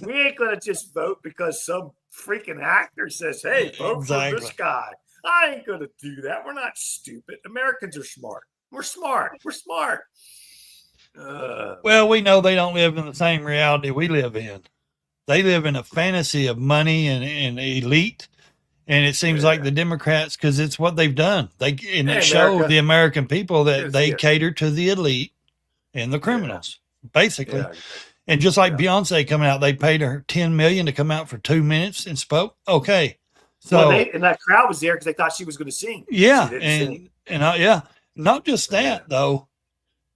We ain't gonna just vote because some freaking actor says, "Hey, vote for this guy." I ain't gonna do that. We're not stupid. Americans are smart. We're smart. We're smart. Well, we know they don't live in the same reality we live in. They live in a fantasy of money and elite. And it seems like the Democrats, because it's what they've done. It showed the American people that they cater to the elite and the criminals, basically. Yeah. And just like Beyonce coming out, they paid her $10 million to come out for 2 minutes and spoke. Okay, so and that crowd was there because they thought she was going to sing. Yeah, yeah, not just that though.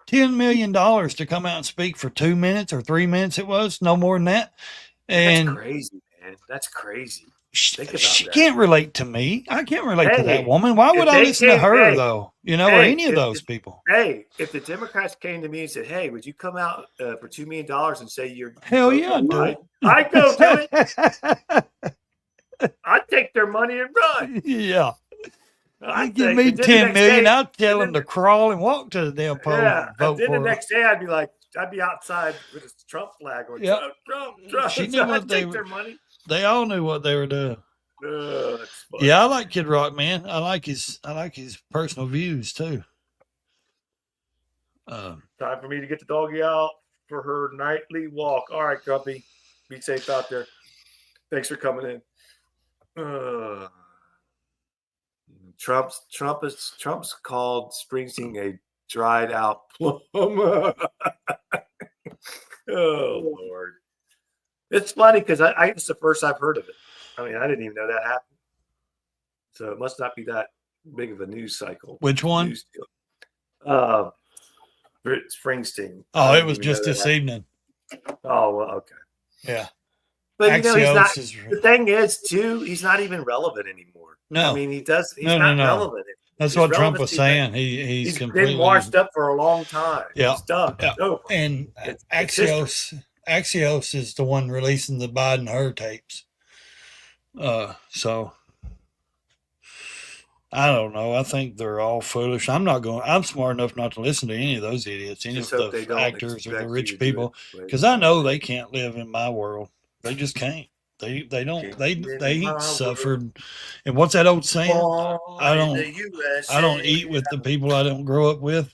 $10 million to come out and speak for 2 minutes or 3 minutes. It was no more than that. And that's crazy, man. That's crazy. She can't relate to me. I can't relate to that woman. Why would I listen to her though? Or any of those people? Hey, if the Democrats came to me and said, "Hey, would you come out for $2 million and say you're hell yeah, I'd do it. I'd go do it. I'd take their money and run. Yeah. I'd give me $10 million. I'd tell them to crawl and walk to the damn poll. Yeah. And then the next day I'd be outside with a Trump flag going, Trump. She knew what their money. They all knew what they were doing. Yeah, I like Kid Rock, man. I like his personal views too. Time for me to get the doggy out for her nightly walk. All right, Grumpy. Be safe out there. Thanks for coming in. Trump's called Springsteen a dried out plum. Oh Lord. It's funny because it's the first I've heard of it. I mean, I didn't even know that happened. So it must not be that big of a news cycle. Which one? Springsteen. Oh, it was just this evening. Oh, well, okay. Yeah. But he's not. The thing is, too, he's not even relevant anymore. No. I mean, he's not relevant. That's what Trump was saying. He's been washed up for a long time. Yeah. He's done. Yeah. Over. And Axios is the one releasing the Biden her tapes. So I don't know. I think they're all foolish. I'm smart enough not to listen to any of those idiots, any of the actors or the rich people, because I know they can't live in my world. They just can't. They ain't suffered. And what's that old saying? I don't eat with the people I don't grow up with,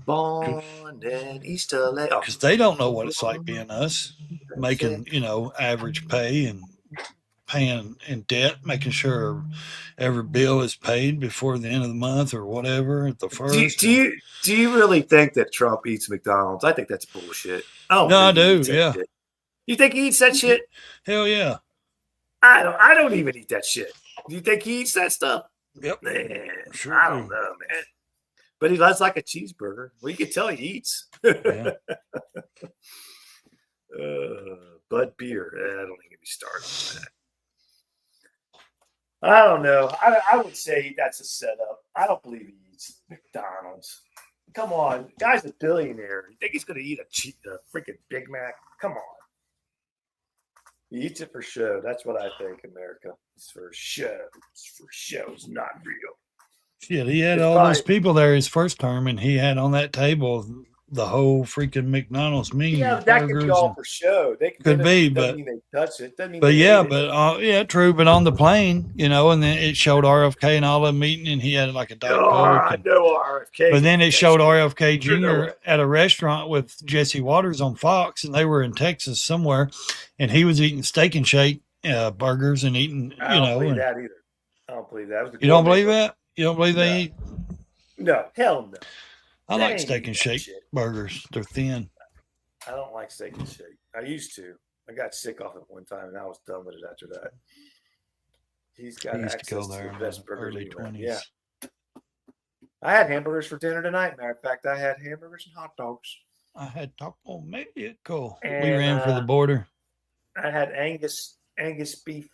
Born in East LA. Because they don't know what it's like being us, making, average pay and paying in debt, making sure every bill is paid before the end of the month or whatever at the first. Do you really think that Trump eats McDonald's? I think that's bullshit. I do. Yeah. Shit. You think he eats that shit? Hell yeah. I don't even eat that shit. Do you think he eats that stuff? Yep. Man, sure I don't know, man. But he does like a cheeseburger. Well, you can tell he eats. Yeah. Bud beer. Don't even get me started on that. I don't know. I would say that's a setup. I don't believe he eats McDonald's. Come on. The guy's a billionaire. You think he's going to eat a freaking Big Mac? Come on. He eats it for show. That's what I think, America. It's for show. It's for show. It's not real. Shit, he had all those people there his first term, and he had on that table the whole freaking McDonald's menu, Yeah, but that could be burgers. all And, for show. They could be, doesn't but mean they touched it. Doesn't mean but they yeah, ate it. but yeah, true. But on the plane, and then it showed RFK and all of them eating, and he had like a Diet Oh, Coke. I And, know RFK. but then it showed RFK You know Jr. at a restaurant with Jesse Waters on Fox, and they were in Texas somewhere, and he was eating Steak and Shake burgers and eating, I don't believe and that either. I don't believe that. It was a you don't gourmet believe burger. that? You don't believe they No. eat? No, hell no. I They like ain't Steak eating and that Shake shit. burgers. They're thin. I don't like Steak and Shake. I used to. I got sick off it one time, and I was done with it after that. He's got I used to access go to there the in best the burgers early anywhere. 20s. Yeah. I had hamburgers for dinner tonight. Matter of fact, I had hamburgers and hot dogs. I had Taco Mexico. We And, ran for the border. I had Angus beef,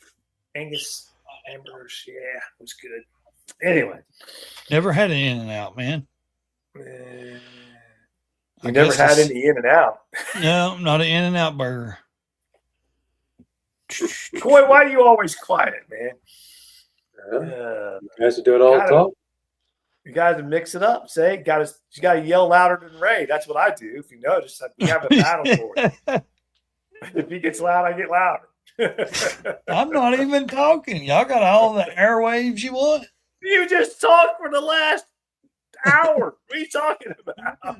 Angus hamburgers. Yeah, it was good. Anyway, Never had an In-N-Out, man. you I never guess had it's- any In-N-Out. No, not an In-N-Out burger. Coy, why are you always quiet, man? Yeah. You guys are doing all the Gotta- talk. You guys mix it up. Say, you got to yell louder than Ray. That's what I do. If you notice, we have a battle for it. If he gets loud, I get louder. I'm not even talking. Y'all got all the airwaves you want? You just talked for the last hour. What are you talking about?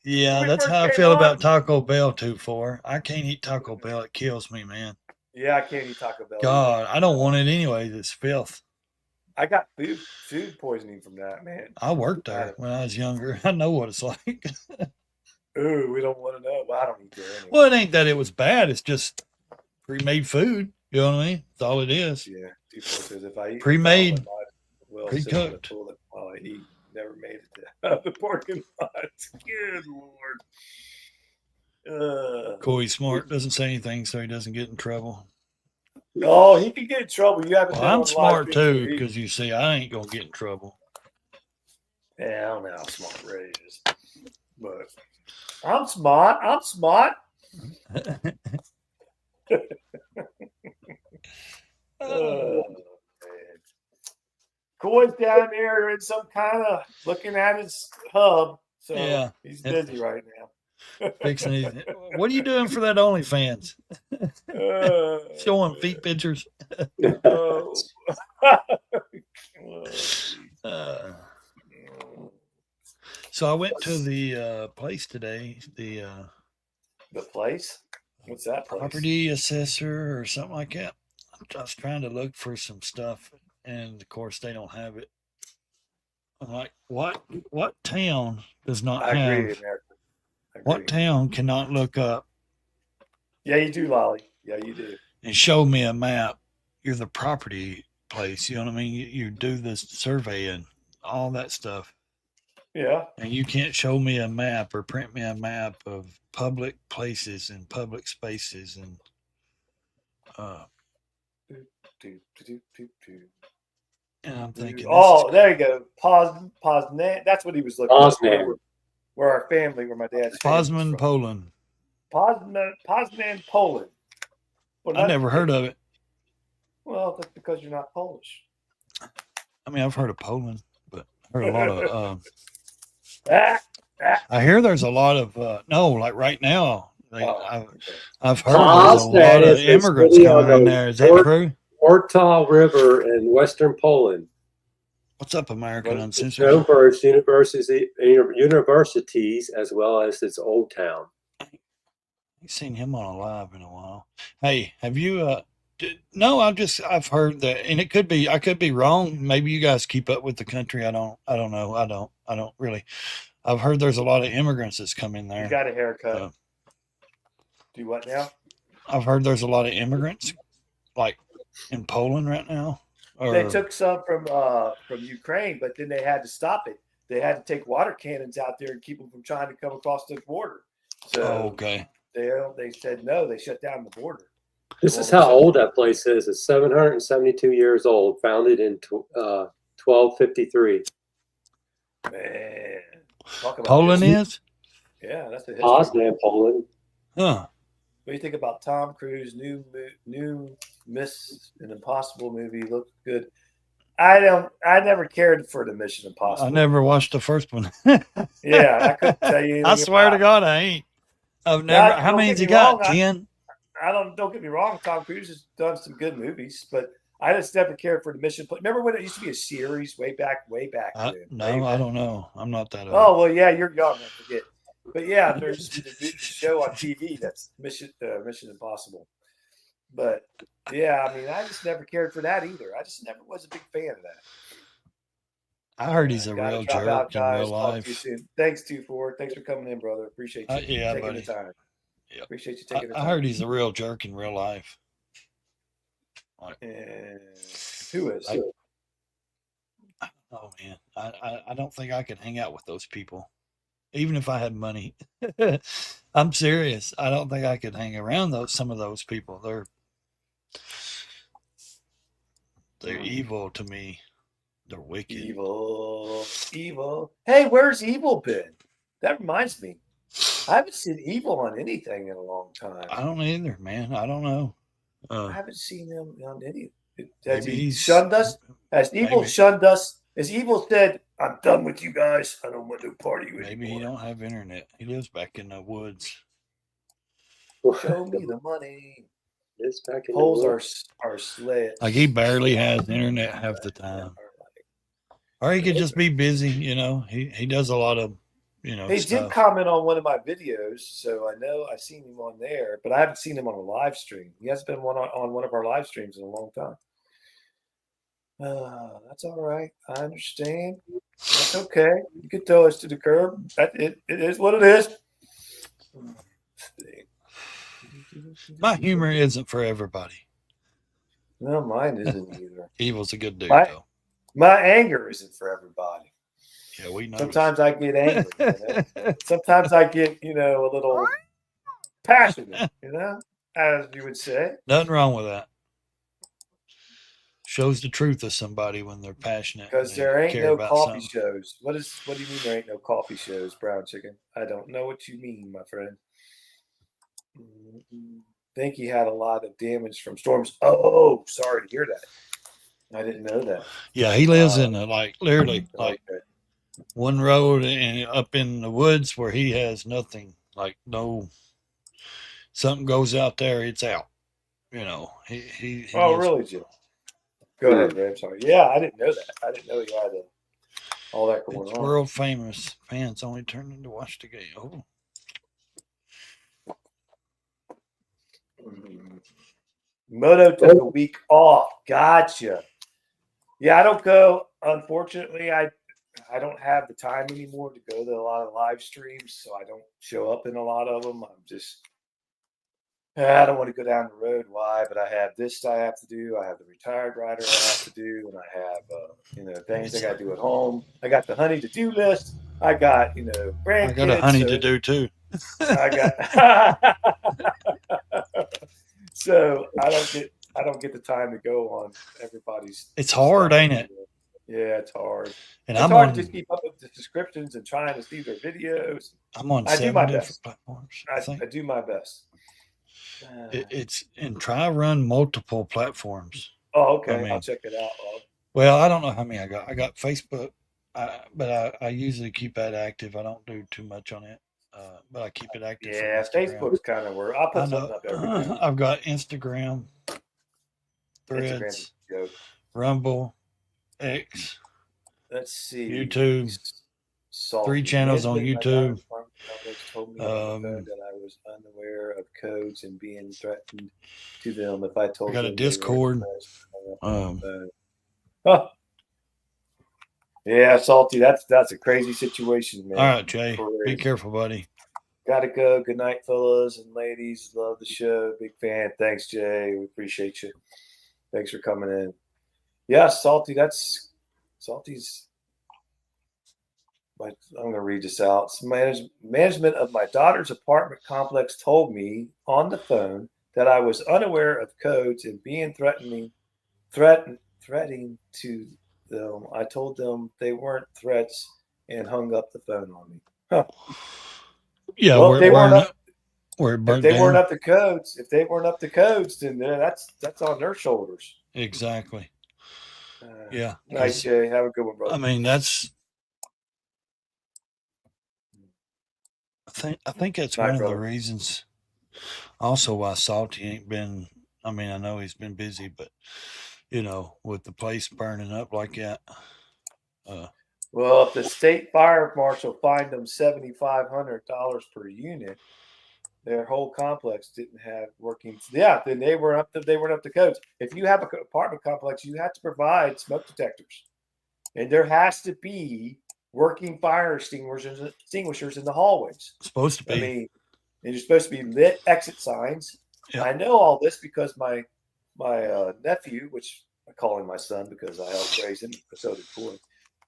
Yeah, We that's first how I came feel on. about Taco Bell too. I can't eat Taco Bell. It kills me, man. Yeah, I can't eat Taco Bell. God, I don't want it anyway. It's filth. I got food poisoning from that, man. I worked there when I was younger. I know what it's like. Ooh, we don't want to know. Well, I don't eat there anyway. Well, it ain't that it was bad. It's just pre-made food. You know what I mean? That's all it is. Yeah, because if I eat Pre-made, well, pre-cooked. toilet while I eat, never made it to the parking lot. Good Lord. Coy Smart doesn't say anything, so he doesn't get in trouble. No, he could get in trouble. You haven't. Well, been I'm on smart live too, TV. because you see, I ain't gonna get in trouble. Yeah, I don't know how smart Ray is, but I'm smart. I'm smart. Oh, man. Coy's down there in some kind of looking at his hub, so Yeah. he's busy right now. Fixing these. What are you doing for that OnlyFans? Showing feet pictures. Oh. Uh, so I went to the place today, the The place? What's that place? property assessor or something like that. I was trying to look for some stuff, and of course they don't have it. I'm like, what town does not I have? agree, America. I What agree. town cannot look up Yeah, you do, Lolly. Yeah, you do. and show me a map? You're the property place. You know what I mean? You do this survey and all that stuff, Yeah. and you can't show me a map or print me a map of public places and public spaces and Do, do, do, do. and I'm thinking, Oh, there you go. Poznan. That's what he was looking Poznan. for. Where our family, where my dad's Poznan, Poland. Poznan, Poland. Well, I never heard of it. Well, that's because you're not Polish. I mean, I've heard of Poland, but I heard a lot of. Ah, I hear there's a lot of no, like right now. okay. I've heard there's a Poznan lot of is the immigrants city coming on in the there. Is that north- true? Ortal River in western Poland. What's up, American It's Uncensored? known for its universities as well as its old town. I've seen him on a live in a while. Hey, have you? No, I've heard that, and it could be. I could be wrong. Maybe you guys keep up with the country. I don't know. I don't really. I've heard there's a lot of immigrants that's come in You there. got a haircut. Uh, Do what now? I've heard there's a lot of immigrants, like in Poland right now. Or, They took some from Ukraine, but then they had to stop it. They had to take water cannons out there and keep them from trying to come across the border. So Oh, okay. they said no. They shut down the border. This is how old that place is. It's 772 years old, founded in 1253. Man, talk about Poland history. is? Yeah, that's the history. Poznan, Poland. Huh. What do you think about Tom Cruise new Miss an Impossible movie? Looked good. I never cared for the Mission Impossible. I never watched the first one. Yeah, I couldn't tell you anything. I swear to about God, I ain't. I've never. How don't many's get he me wrong, got? 10? don't get me wrong. Tom Cruise has done some good movies, but I just never cared for the Mission. Remember when it used to be a series way back? No, way I back. don't know. I'm not that old. Oh well, yeah, you're young. I forget. But yeah, there's the show on TV that's Mission Impossible. But yeah, I mean, I just never cared for that either. I just never was a big fan of that. I heard he's a Gotta real drop jerk out, in guys. real Talk to you life. soon. Thanks, 2-4. Thanks for coming in, brother. Appreciate you Yeah, taking buddy. the time. Yep. Appreciate you taking the I time. heard he's a real jerk in real life. And who is? Oh man, I don't think I could hang out with those people, even if I had money. I'm serious. I don't think I could hang around some of those people. They're evil to me. They're wicked. Evil. Hey, where's Evil been? That reminds me. I haven't seen Evil on anything in a long time. I don't either, man. I don't know. I haven't seen him on any. maybe Has he he's shunned us? Has Evil maybe. shunned us? Has Evil said, "I'm done with you guys. I don't want to party with you Maybe he anymore"? don't have internet. He lives back in the woods. Show me the money. It's back in Poles the are slit. Like he barely has internet half the time, or he could just be busy. You know, he does a lot of He did stuff. comment on one of my videos, so I know I've seen him on there, but I haven't seen him on a live stream. He hasn't been on one of our live streams in a long time. That's all right. I understand. That's okay. You can throw us to the curb. It is what it is. My humor isn't for everybody. No, mine isn't either. Evil's a good dude, My- though. My anger isn't for everybody. Yeah, we know. Sometimes I get angry. You know? Sometimes I get, a little passionate, as you would say. Nothing wrong with that. Shows the truth of somebody when they're passionate. Because and they there ain't care no about coffee something. shows. What do you mean there ain't no coffee shows, Brown Chicken? I don't know what you mean, my friend. Think he had a lot of damage from storms. Oh, sorry to hear that. I didn't know that. Yeah, he lives in literally Okay. one road and up in the woods where he has nothing. Like something goes out there, it's out. He Oh, lives- really, Jim? Go ahead, Ray. I'm sorry. Yeah, I didn't know that. I didn't know he had all that going It's on. world famous. Fans only turn in to watch the game. Oh, Moto took a week off. Gotcha. Yeah, I don't go. Unfortunately, I don't have the time anymore to go to a lot of live streams, so I don't show up in a lot of them. I don't want to go down the road. Why? But I have this I have to do. I have the retired rider I have to do, and I have things I got to do at home. I got the honey to-do list. I got grandkids. I got a honey to do too. I got. So I don't get the time to go on everybody's. It's hard, ain't it? Yeah, it's hard. And It's I'm hard on. to just keep up with the descriptions and trying to see their videos. I'm on I do 7 my different best. platforms. I do my best. It's and try run multiple platforms. Oh, okay. I mean- I'll check it out. Rob. Well, I don't know how many I got. I got Facebook, but I usually keep that active. I don't do too much on it, but I keep it active. for Yeah, Instagram. Facebook's kind of where I'll I put know. something up every day. I've got Instagram, Instagram's Threads, a joke. Rumble, X. Let's see. YouTube. Salty. 3 channels on Management, my YouTube. daughter's farm complex told me on the phone that I was unaware of codes and being threatened to them if I told I got a them they were Discord. expressed on Um, the phone. Huh. Yeah, Salty. That's a crazy situation, man. all right, Jay. For Be real. careful, buddy. Gotta go. Good night, fellas and ladies. Love the show. Big fan. Thanks, Jay. We appreciate you. Thanks for coming in. Yeah, Salty. Salty's. I'm going to read this out. Management of my daughter's apartment complex told me on the phone that I was unaware of codes and being threatening to them. I told them they weren't threats and hung up the phone on me. Huh. Yeah, Well, where they weren't up. where it If burnt they down. weren't up to codes, then that's on their shoulders. Exactly. Yeah. Nice, 'cause, Jay. Have a good one, brother. I mean, I think that's Night, one of the brother. reasons also why Salty ain't been. I mean, I know he's been busy, but with the place burning up like that. Well, if the state fire marshal fined them $7,500 per unit, their whole complex didn't have working. Yeah, then they weren't up to codes. If you have an apartment complex, you have to provide smoke detectors, and there has to be working fire extinguishers in the hallways. Supposed to be. I mean, and you're supposed to be lit exit signs. Yep. I know all this because my nephew, which I call him my son because I helped raise him, so did Corey,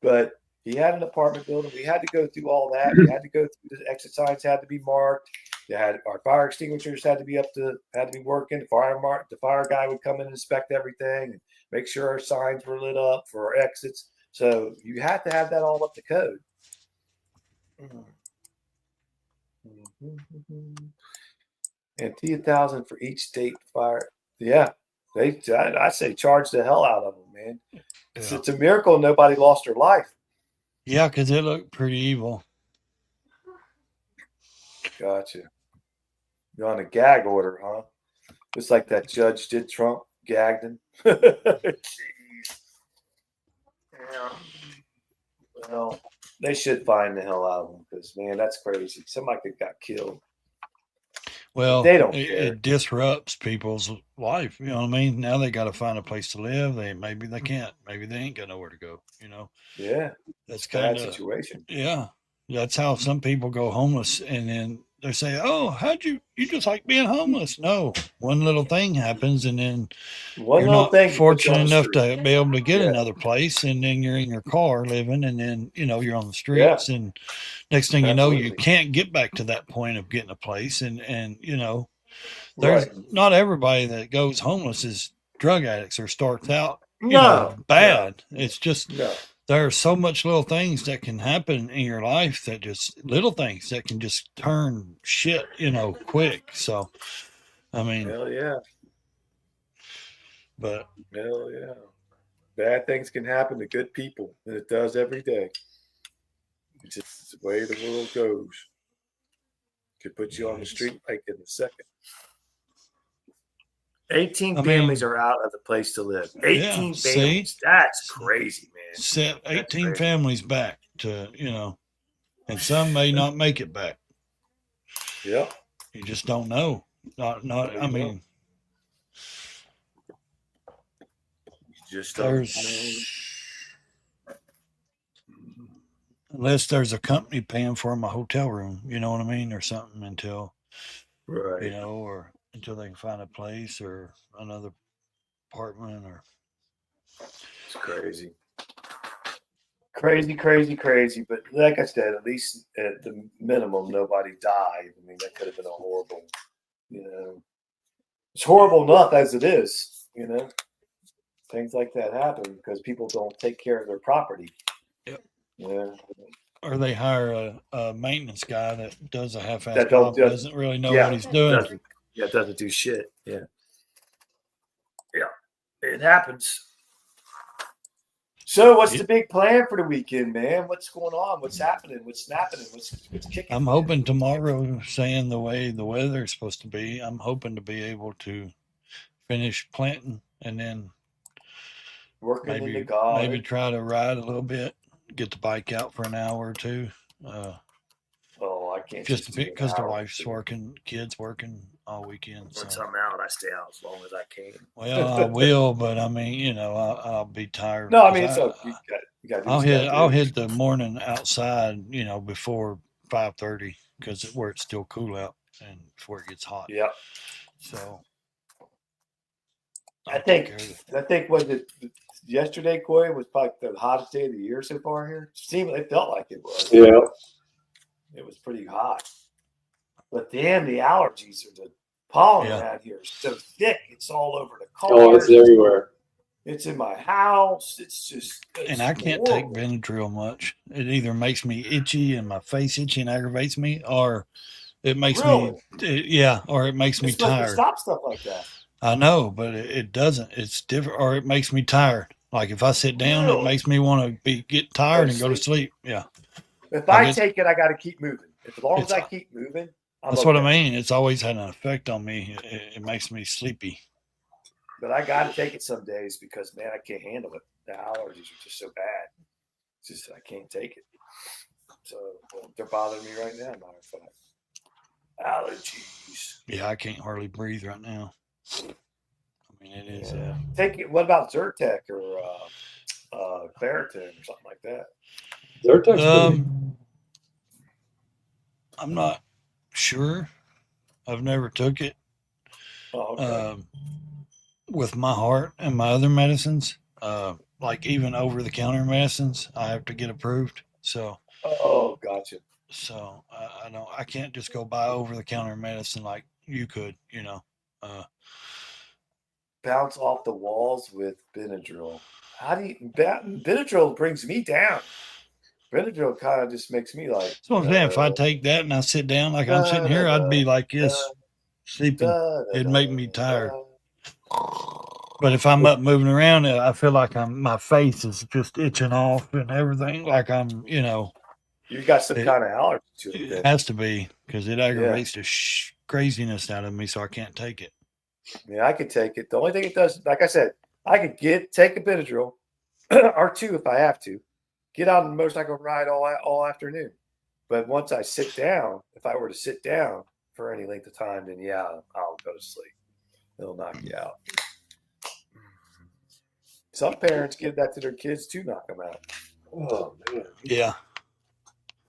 but he had an apartment building. We had to go through all that. We had to go through the exit signs had to be marked. Our fire extinguishers had to be working. The fire guy would come in and inspect everything and make sure our signs were lit up for our exits. So you have to have that all up to code. And $1,000 for each state fire. Yeah, I say charge the hell out of them, man. Yeah. It's a miracle nobody lost their life. Yeah, because it looked pretty evil. Gotcha. You're on a gag order, huh? Just like that judge did Trump, gagged him. Jeez. Yeah. Well, they should find the hell out of him because, man, that's crazy. Somebody could got killed. Well, they don't care. It disrupts people's life. You know what I mean? Now they got to find a place to live. Maybe they can't. Maybe they ain't got nowhere to go. Yeah, that's kind of situation. Yeah, that's how some people go homeless, and then they say, "Oh, you just like being homeless?" No, one little thing happens, and then you're not fortunate enough to be able to get another place, and then you're in your car living, and then you're on the streets, and next thing you know, you can't get back to that point of getting a place, and there's not everybody that goes homeless is drug addicts or starts out bad. No. It's just there's so much little things that can happen in your life that just little things that can just turn shit, quick. So, I mean, hell yeah. But hell yeah, bad things can happen to good people, and it does every day. It's just the way the world goes. Could put you on the street like in a second. 18 families are out of the place to live. 18 families. That's crazy, man. Set 18 families back to, and some may not make it back. Yeah. You just don't know. I mean, you just don't know. Unless there's a company paying for them a hotel room, you know what I mean, or something until, or until they can find a place or another apartment or. It's crazy. Crazy. But like I said, at least at the minimum, nobody died. I mean, that could have been a horrible, it's horrible enough as it is, things like that happen because people don't take care of their property. Yep. Yeah. Or they hire a maintenance guy that does a half-assed job, doesn't really know what he's doing. Doesn't do shit. Yeah. It happens. So, what's the big plan for the weekend, man? What's going on? What's happening? What's snapping? What's kicking? I'm hoping tomorrow, saying the way the weather is supposed to be, I'm hoping to be able to finish planting and then working in the garden. Maybe try to ride a little bit, get the bike out for an hour or two. I can't. Just because the wife's working, kids working all weekend. Once I'm out, I stay out as long as I can. Well, I will, but I mean, I'll be tired. No, I mean, you got I'll hit the morning outside, before 5:30 because where it's still cool out and before it gets hot. Yeah. So. I think was it yesterday, Corey, was probably the hottest day of the year so far here. It felt like it was. Yeah. It was pretty hot. But damn, the allergies or the pollen around here is so thick. It's all over the car. Oh, it's everywhere. It's in my house. And I can't take Benadryl much. It either makes me itchy and my face itchy and aggravates me, or it makes me or it makes me tired. Stop stuff like that. I know, but it doesn't. It's different, or it makes me tired. Like if I sit down, it Really? makes me want to get tired and go to sleep. Yeah, If Like I it- take it, I got to keep moving. As long as It's- I keep moving, I'm that's what I okay. mean. It's always had an effect on me. It makes me sleepy. But I got to take it some days because, man, I can't handle it. The allergies are just so bad. It's just I can't take it. So they're bothering me right now. Matter of fact, allergies. Yeah, I can't hardly breathe right now. I mean, it is. Yeah. Take it. What about Zyrtec or Claritin or something like that? Zyrtec's I'm not sure. I've never took it. Oh, okay. With my heart and my other medicines, like even over the counter medicines, I have to get approved. So, Oh, gotcha. I don't. I can't just go buy over the counter medicine like you could. Bounce off the walls with Benadryl. How do you? Benadryl brings me down. Benadryl kind of just makes me like. That's what I'm saying. If I take that and I sit down like I'm sitting here, I'd be like this, sleeping. It'd make me tired. But if I'm up moving around, I feel like my face is just itching off and everything. Like I'm, You got some kind of allergy to it. it Then. has to be because it aggravates the craziness out of me, so I can't take it. Yeah, I could take it. The only thing it does, like I said, I could take a Benadryl or two if I have to. Get out on the motorcycle ride all afternoon. But once I sit down, if I were to sit down for any length of time, then yeah, I'll go to sleep. It'll knock you out. Some parents give that to their kids to knock them out. Oh man. Yeah,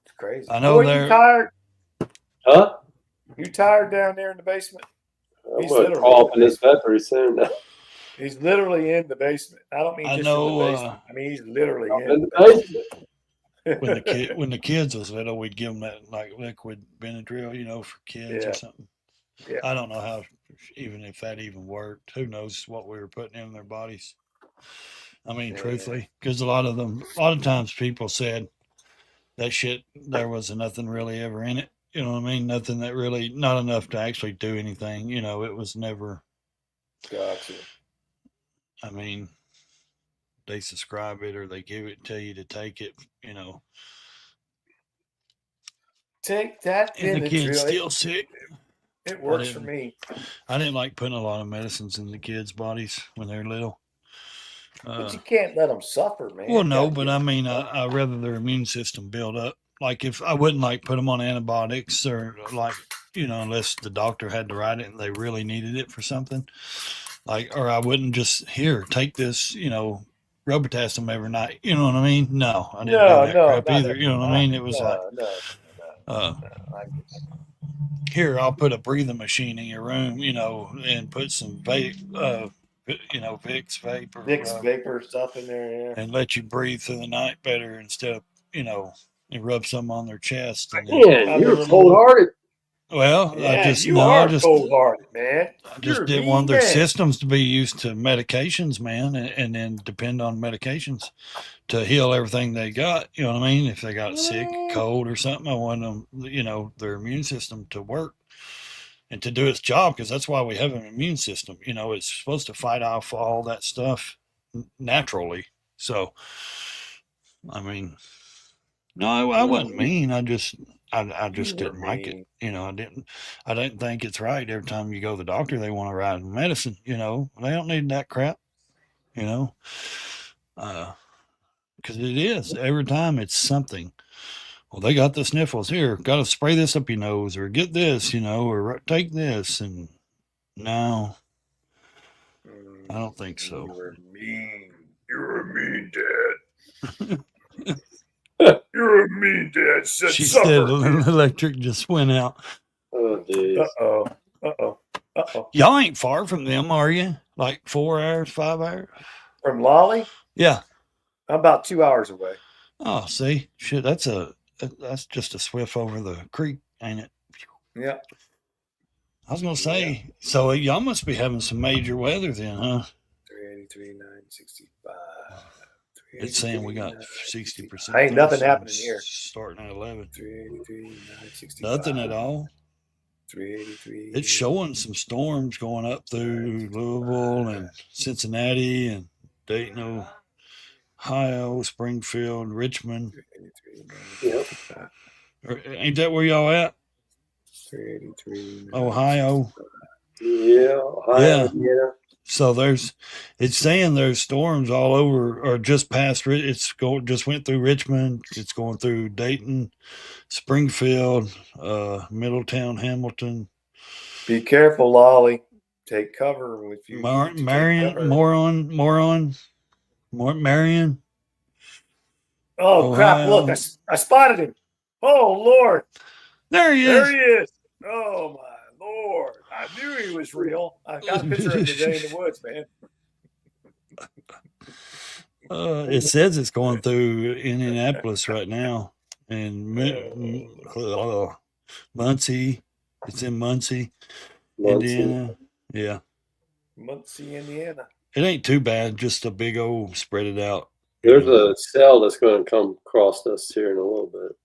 It's crazy. I know Boy, they're- you tired? Huh? You tired down there in the basement? I'm He's gonna literally- crawl up in this bed pretty soon. He's literally in the basement. I don't mean I just know, in the basement. I mean he's literally I'm in in the the basement. when the kids was little, we'd give them that like liquid Benadryl, for kids Yeah. or something. Yeah. I don't know how, even if that even worked. Who knows what we were putting in their bodies? I mean, Yeah. truthfully, because a lot of times people said that shit there was nothing really ever in it. You know what I mean? Nothing that really, not enough to actually do anything. It was never. Gotcha. I mean, they subscribe it or they give it to you to take it. Take that And the kid's Benadryl. still sick. It works for didn't- me. I didn't like putting a lot of medicines in the kids' bodies when they're little. But you can't let them suffer, man. Well, You no, gotta but get- I mean, I rather their immune system build up. Like if I wouldn't like put them on antibiotics or like, unless the doctor had to write it and they really needed it for something. Like, or I wouldn't just take this, Robitussin every night. You know what I mean? No, I didn't do that crap not either. that- You know what I mean? It was like, no. I here, I'll put a breathing machine in your room, and put some vape, Vicks vape or Vicks vapor stuff in there. Yeah. and let you breathe through the night better instead of, and rub some on their chest. And Man, you're cold hearted. well, Yeah, I you are just cold-hearted, man. I You're just a didn't mean want their man. systems to be used to medications, man, and then depend on medications to heal everything they got. You know what I mean? If they got sick, cold, or something, I want them, their immune system to work and to do its job, because that's why we have an immune system. It's supposed to fight off all that stuff naturally. So, I mean, no, I wasn't mean. I just You didn't were like it. I didn't think it's right. Every time you go to the doctor, they want to write medicine. They don't need that crap. Because it is every time it's something. Well, they got the sniffles here. Got to spray this up your nose, or get this, or take this. And no, I don't think so. You're mean. You're a mean dad. You're a mean dad. She said the electric just went out. Oh, geez. Uh-oh. Y'all ain't far from them, are you? Like 4 hours, 5 hours? From Lolly, Yeah. I'm about 2 hours away. Oh, see, shit, that's just a swift over the creek, ain't it? Yeah. I was gonna say, so y'all must be having some major weather then, huh? 383, 965. It's saying we got 60%. Ain't nothing happening here. Starting at 11. 383, 965. Nothing at all. 383. It's showing some storms going up through Louisville and Cincinnati and Dayton, Ohio, Springfield, Richmond. 383, Yep. Ain't that where y'all at? 383. Ohio. Yeah. Ohio, Yeah. Indiana. So it's saying there's storms all over, or just past. Just went through Richmond. It's going through Dayton, Springfield, Middletown, Hamilton, Be careful, Lolly. Take cover if you need to take Marion, cover. Marion. Oh crap! Look, Ohio. I spotted him. Oh Lord, There he there is. he is. Oh my Lord, I knew he was real. I got a picture of him today in the woods, man. It says it's going through Indianapolis right now, and Muncie. It's in Muncie, Indiana. Yeah, Muncie, Indiana. it ain't too bad. Just a big old spread it out. There's a cell that's going to come across us here in a little bit.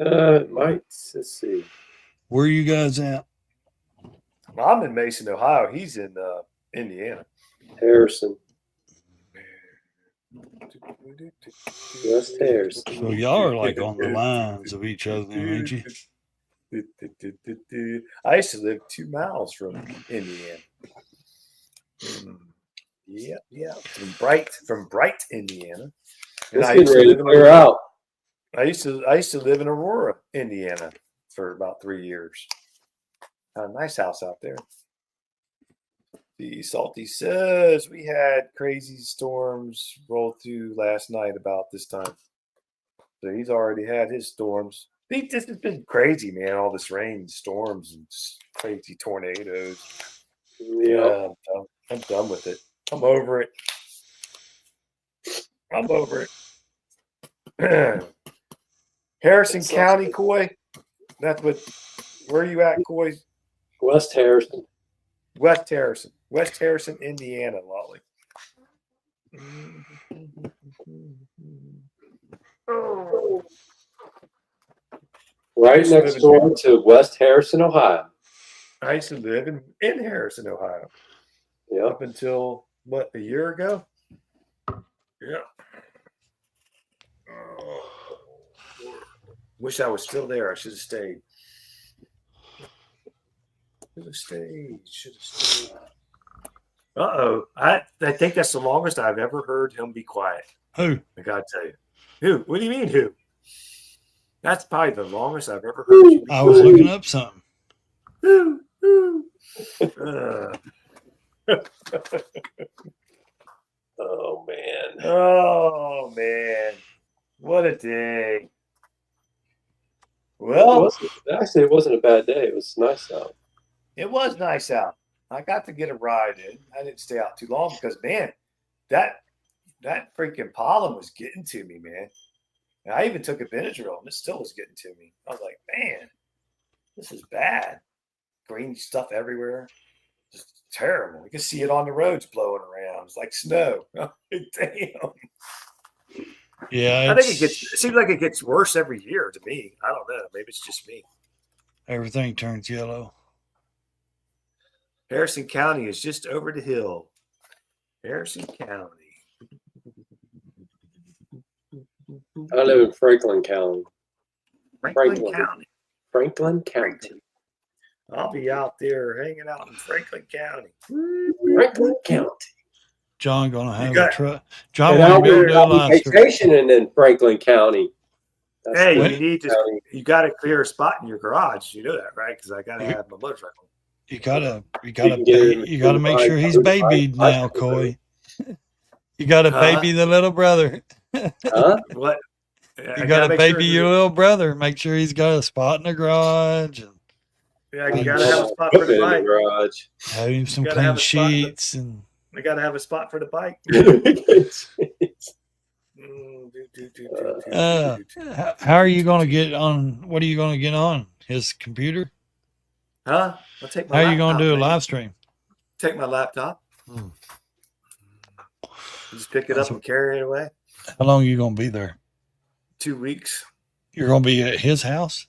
It might. Let's see. Where are you guys at? I'm in Mason, Ohio. He's in Indiana. Harrison. West Harrison. So y'all are like on the lines of each other, ain't you? I used to live 2 miles from Indiana. Yeah, from Bright, Indiana. And It's getting ready to clear out. I used to live in Aurora, Indiana, for about 3 years. Had a nice house out there. The Salty says we had crazy storms roll through last night about this time. So he's already had his storms. This has been crazy, man. All this rain, storms, and crazy tornadoes. Yeah. I'm done with it. I'm over it. Harrison County, Coy. That's what. Where are you at, Coy? West Harrison. West Harrison, Indiana, Lolly. Right next door to West Harrison, Ohio. I used to live in Harrison, Ohio. Yeah. Up until a year ago? Yeah. Wish I was still there. I should have stayed. Should have stayed. Uh-oh. I think that's the longest I've ever heard him be quiet. Who? I gotta tell you. Who? What do you mean who? That's probably the longest I've ever heard you be I was looking up something. Who? Oh man. Oh man. What a day. Well, it wasn't a bad day. It was nice out. it was nice out. I got to get a ride in. I didn't stay out too long because, man, that freaking pollen was getting to me, man. And I even took a Benadryl, and it still was getting to me. I was like, man, this is bad. Green stuff everywhere. Just terrible. You can see it on the roads blowing around. It's like snow. Damn. Yeah, I think it seems like it gets worse every year to me. I don't know. Maybe it's just me. everything turns yellow. Harrison County is just over the hill. Harrison County. I live in Franklin County. Franklin County. I'll be out there hanging out in Franklin County. Franklin County. John gonna have got- a truck. John And wanna I'll be able to be do a live stream. vacationing in Franklin County. That's Hey, the you need to. county. You got to clear a spot in your garage. You know that, right? Because I got to have my motorcycle. You gotta can get it you gotta make sure he's babied now, Coy. You gotta Huh? baby the little brother. Huh? What? You gotta baby your little brother. Make sure he's got a spot in the garage and Yeah, you got to have a spot for Put it the in the bike. garage. have him some Gotta clean have a spot. sheets and I got to have a spot for the bike. how are you gonna get on? What are you gonna get on his computer? Huh? I'll take my How are you gonna laptop, do a man. live stream? Take my laptop. Hmm. Just pick it up and carry it away. How long are you gonna be there? 2 weeks. You're gonna be at his house?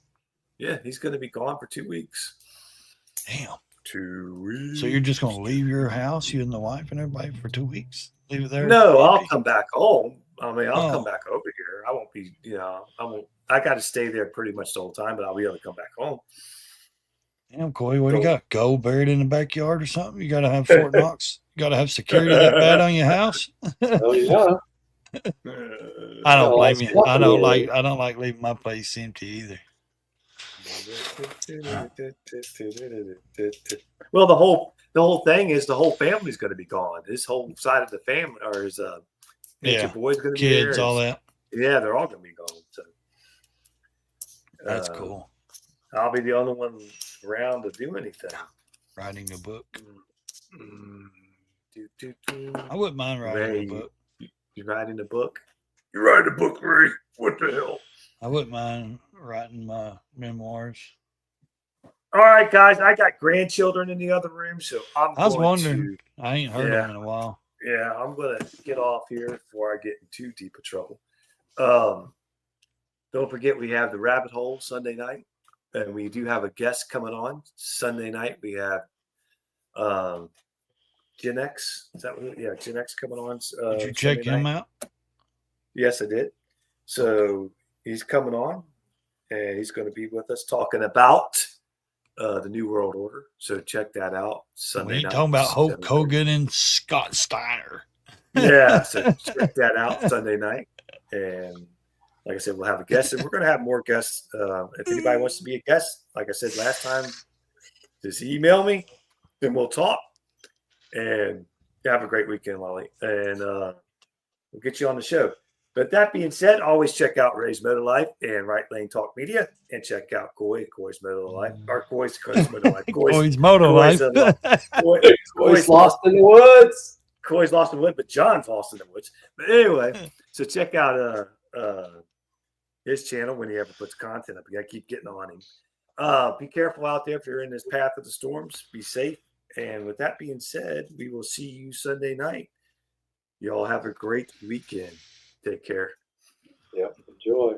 Yeah, he's going to be gone for 2 weeks. Damn. 2 weeks. So you're just gonna leave your house, you and the wife and everybody, for 2 weeks? Leave it there? No, I'll empty? come back home. I mean, I'll come Oh. back over here. I won't be, I won't. I got to stay there pretty much the whole time, but I'll be able to come back home. Damn, Corey, what do you So- got? Gold buried in the backyard or something? You got to have Fort Knox. You got to have security that bad on your house. Oh yeah. I don't Yeah, blame lots you. of I don't company. like. I don't like leaving my place empty either. Well, the whole thing is the whole family's going to be gone. His whole side of the family, or his Yeah. your boy's going to be Kids, there. all that. Yeah, they're all going to be gone. So That's cool. I'll be the only one around to do anything. Writing a book. Do. I wouldn't mind writing Ray, a book. You writing a book? You writing a book, Ray? What the hell? I wouldn't mind writing my memoirs. All right, guys. I got grandchildren in the other room, so I was going wondering. I ain't heard Yeah. them in a while. Yeah, I'm gonna get off here before I get in too deep of trouble. Don't forget we have the Rabbit Hole Sunday night, and we do have a guest coming on Sunday night. We have Gen X. Is that what? Yeah, Gen X coming on. Did you check Sunday him night. out? Yes, I did. So he's coming on, and he's going to be with us talking about the New World Order. So check that out Sunday We ain't night. talking about Hulk 7:30. Hogan and Scott Steiner. Yeah, so check that out Sunday night. And like I said, we'll have a guest, and we're going to have more guests. If anybody wants to be a guest, like I said last time, just email me, and we'll talk. And have a great weekend, Lolly. And we'll get you on the show. But that being said, always check out Ray's Motor Life and Right Lane Talk Media, and check out Coy's Motor Life, or Coy's Motor Life. Coy's Moto Life. Coy's Lost in the woods. Coy's lost in the woods, but John's lost in the woods. But anyway, so check out his channel when he ever puts content up. You got to keep getting on him. Be careful out there if you're in this path of the storms. Be safe. And with that being said, we will see you Sunday night. Y'all have a great weekend. Take care. Yep. Enjoy.